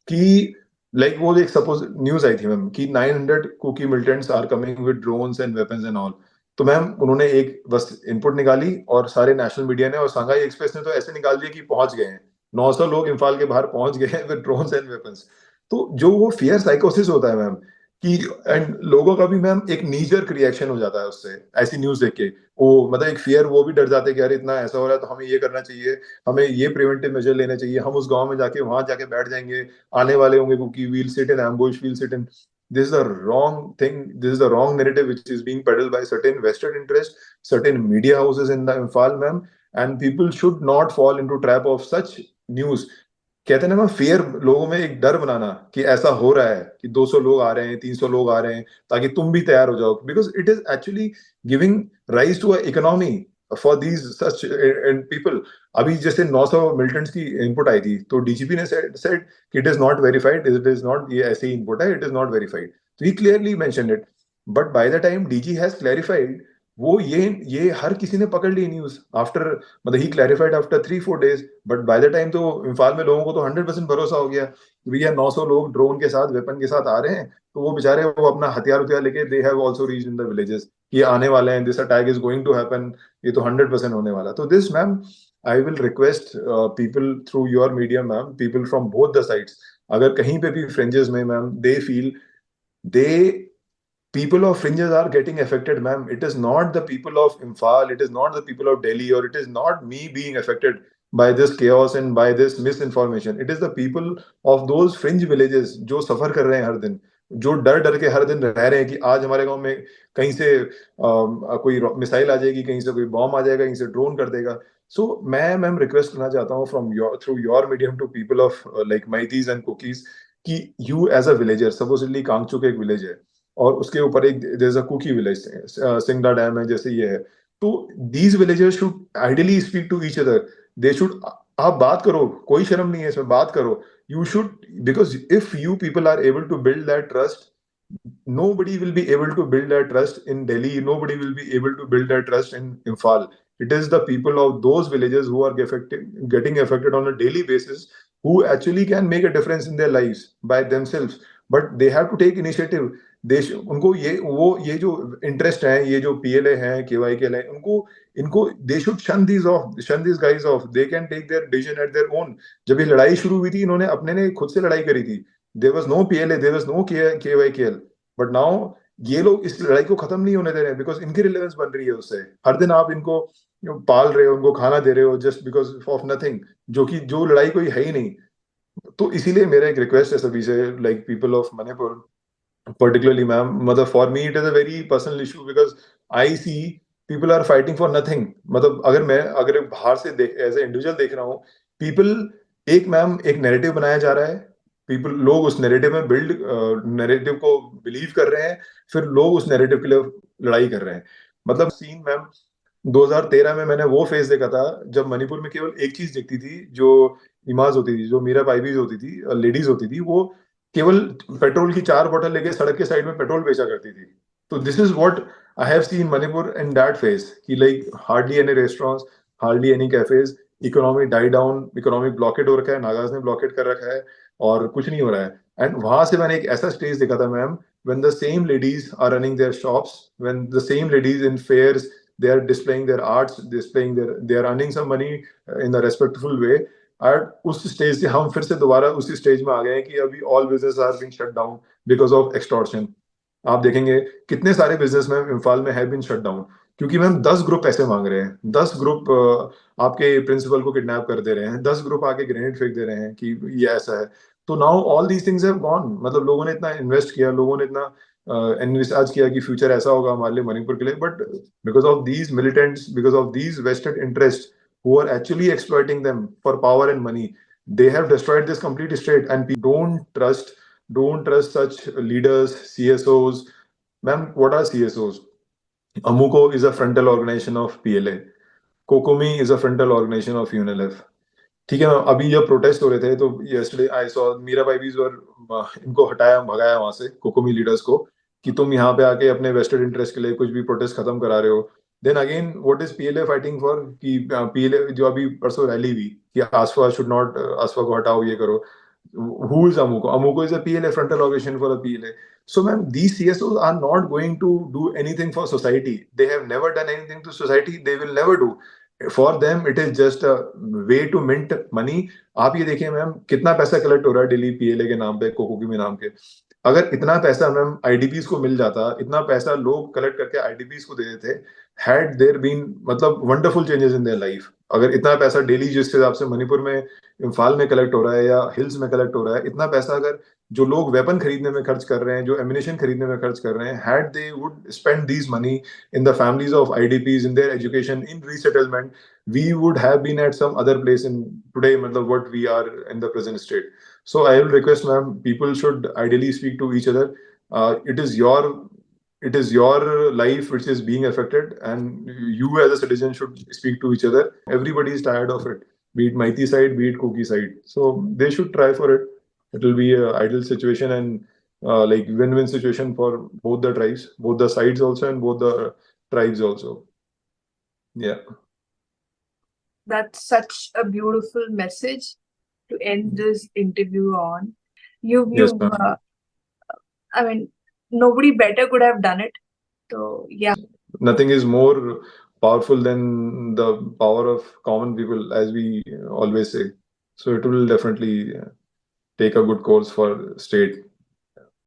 कि लाइक वो एक सपोज न्यूज आई थी मैम कि 900 Kuki militants are coming with drones and weapons and all. तो मैम उन्होंने एक बस इनपुट निकाली, और सारे नेशनल मीडिया ने और संघाई एक्सप्रेस ने तो ऐसे निकाल दिया कि पहुंच गए हैं, 900 लोग इम्फाल के बाहर पहुंच गए हैं विद ड्रोन्स एंड वेपन्स। तो जो वो फियर साइकोसिस होता है मैम, कि एंड लोगों का भी मैम एक नीजर्क रिएक्शन हो जाता है उससे, ऐसी न्यूज देख के, वो मतलब एक फियर, वो भी डर जाते हैं कि अरे इतना ऐसा हो रहा है तो हमें ये करना चाहिए, हमें ये प्रिवेंटिव मेजर लेने चाहिए, हम उस गांव में जाके वहां जाके बैठ जाएंगे, आने वाले होंगे Kuki, we'll sit in ambush, we'll sit in. This is the wrong thing, this is the wrong narrative which is being peddled by certain vested interest, certain media houses in the Imphal ma'am, and people should not fall into trap of such news। कहते हैं ना, fear, लोगों में एक डर बनाना कि ऐसा हो रहा है, कि 200 लोग आ रहे हैं, 300 लोग आ रहे हैं, ताकि तुम भी तैयार हो जाओ, because it is actually giving rise to a economy for these such and people. अभी जैसे 900 मिलिटेंट्स की इनपुट आई थी, तो डीजीपी ने सेड कि it is not verified, it is not, ये ऐसे ही इनपुट है, इट इज नॉट वेरीफाइड। तो he clearly mention it, but by the time DG has clarified, वो ये हर किसी ने पकड़ ली न्यूज आफ्टर, मतलब he clarified after 3-4 days, but by the time तो इम्फाल में लोगों को तो 100% भरोसा हो गया कि भैया 900 लोग ड्रोन के साथ, वेपन के साथ आ रहे हैं, तो वो बेचारे वो अपना हथियार उथियार लेके, they have also reached in the villages, ये आने वाले हैं, this attack is going to happen, ये तो 100% होने वाला। तो this ma'am, I will request people through your media ma'am, people from both the sides, अगर कहीं पे भी फ्रिंजेस में ma'am they feel they people of fringes are getting affected, ma'am. It is not the people of Imphal, it is not the people of Delhi, or it is not me being affected by this chaos and by this misinformation. It is the people of those fringe villages जो सफर कर रहे हैं हर दिन, जो डर डर के हर दिन रह रहे हैं कि आज हमारे गांव में कहीं से कोई मिसाइल आ जाएगी, कहीं से कोई बॉम्ब आ जाएगा, कहीं से ड्रोन कर देगा। सो मैं मैम रिक्वेस्ट करना चाहता हूँ from your through your medium to people of like Meiteis and Kukis, कि you as a villager, supposedly Kangchuk एक विलेज है, और उसके ऊपर एक there is a Kuki village, Singda dam है, जैसे ये है। तो these villagers should ideally speak to each other, they should, आप बात करो, कोई शर्म नहीं है इसमें, बात करो, you should, because if you people are able to build that trust, nobody will be able to build that trust in Delhi. Nobody will be able to build that trust in Imphal. It is the people of those villages who are getting affected on a daily basis, who actually can make a difference in their lives by themselves. But they have to take initiative. उनको ये जो interest है, ये जो PLA हैं, केवाईकेएल है, उनको इनको they should shun this guys off, they can take their decision at their own. जब ये लड़ाई शुरू हुई थी, इन्होंने अपने ने खुद से लड़ाई करी थी, there was no PLA, there was no KYKL, but now ये लोग इस लड़ाई को खत्म नहीं होने दे रहे हैं, बिकॉज इनकी रिलेवेंस बन रही है उससे। हर दिन आप इनको पाल रहे हो, उनको खाना दे रहे हो, जस्ट बिकॉज ऑफ नथिंग, जो कि जो लड़ाई कोई है ही नहीं। तो इसीलिए मेरा एक रिक्वेस्ट है सभी से, like people of Manipur particularly ma'am, मतलब for me it is a very personal issue because I see people are fighting for nothing. मतलब अगर बाहर से देख एज ए इंडिविजुअल देख रहा हूँ, पीपल एक मैम एक नैरेटिव बनाया जा रहा है, पीपल लोग उस नैरेटिव में बिल्ड नैरेटिव को बिलीव कर रहे हैं, फिर लोग उस नैरेटिव के लिए लड़ाई कर रहे हैं। मतलब सीन मैम 2013 में मैंने वो फेज देखा था जब मणिपुर में केवल एक चीज दिखती थी, जो इमाज होती थी, जो मीरा बाईबीज होती थी, लेडीज होती थी, वो केवल पेट्रोल की 4 बोतल लेके सड़क के साइड में पेट्रोल बेचा करती थी। तो this is what I have seen Manipur in that phase कि like hardly any restaurants, hardly any cafes, economy die down, economic blockade हो रखा है, नागाज ने ब्लॉकेट कर रखा है और कुछ नहीं हो रहा है। एंड वहां से मैंने एक ऐसा स्टेज देखा था ma'am, when the same ladies are running their shops, when the same ladies in fairs, they are displaying their arts, displaying they are earning some money in a respectful way. और उस stage से हम फिर से दोबारा उसी stage में आ गए हैं कि अभी all business are being shut down because of extortion. आप देखेंगे कितने सारे बिजनेस मैम इम्फाल में हैव बीन शट डाउन क्योंकि मैम 10 ग्रुप पैसे मांग रहे हैं, 10 ग्रुप आपके प्रिंसिपल को किडनैप कर दे रहे हैं, 10 ग्रुप आके ग्रेनेड फेंक दे रहे हैं कि ये ऐसा है। तो now all these things have gone, मतलब लोगों ने इतना इन्वेस्ट किया, लोगों ने इतना एनविसाज किया कि फ्यूचर ऐसा होगा हमारे लिए मणिपुर के लिए, but because of these militants, because of these vested interest who are actually exploiting them for power and money, they have destroyed this complete state and people don't trust such leaders, CSOs. Ma'am, what are CSOs? Amuko is a frontal organization of PLA. Kokomi is a frontal organization of UNLF. ठीक है ma'am, अभी जब protest हो रहे थे तो yesterday I saw Meera बाईबीज और इनको हटाया भगाया वहां से, कोकोमी लीडर्स को, कि तुम यहाँ पे आके अपने वेस्टेड इंटरेस्ट के लिए कुछ भी प्रोटेस्ट खत्म करा रहे हो। Then again what is PLA fighting for, कि पीएलए जो अभी परसों रैली हुई कि आसफा शुड नॉट, आसफा को हटाओ, ये करो। Who is Amuko? Amuko is a PLA, frontal organization for a PLA. So, ma'am, these CSOs are not going to do anything for society. They have never done anything to society. They will never do. For them, it is just a way to mint money. आप ये देखिए ma'am कितना पैसा collect हो रहा है daily PLA के नाम पे, कोको के नाम के। अगर इतना पैसा मैम आईडीपीज को मिल जाता, इतना पैसा लोग कलेक्ट करके आईडीपीज को दे देते, हैड देयर बीन मतलब wonderful changes in their life. अगर इतना पैसा डेली जिस हिसाब से मणिपुर में, इम्फाल में कलेक्ट हो रहा है या हिल्स में कलेक्ट हो रहा है, इतना पैसा अगर जो लोग वेपन खरीदने में खर्च कर रहे हैं, जो एमिनेशन खरीदने में खर्च कर रहे हैं, had they would spend these money in the families of IDPs, in their education, in resettlement, we would have been at some other place in today, matlab what we are in the present state. So I will request ma'am, people should ideally speak to each other. It is your life which is being affected, and you as a citizen should speak to each other. Everybody is tired of it, be it Maiti side, be it Koki side, so they should try for it. It will be a ideal situation and like win-win situation for both the tribes, both the sides also, and both the tribes also. Yeah. That's such a beautiful message to end this interview on. Yes, ma'am. I mean, nobody better could have done it. So yeah, Nothing is more powerful than the power of common people, as we always say. So it will definitely take a good course for state.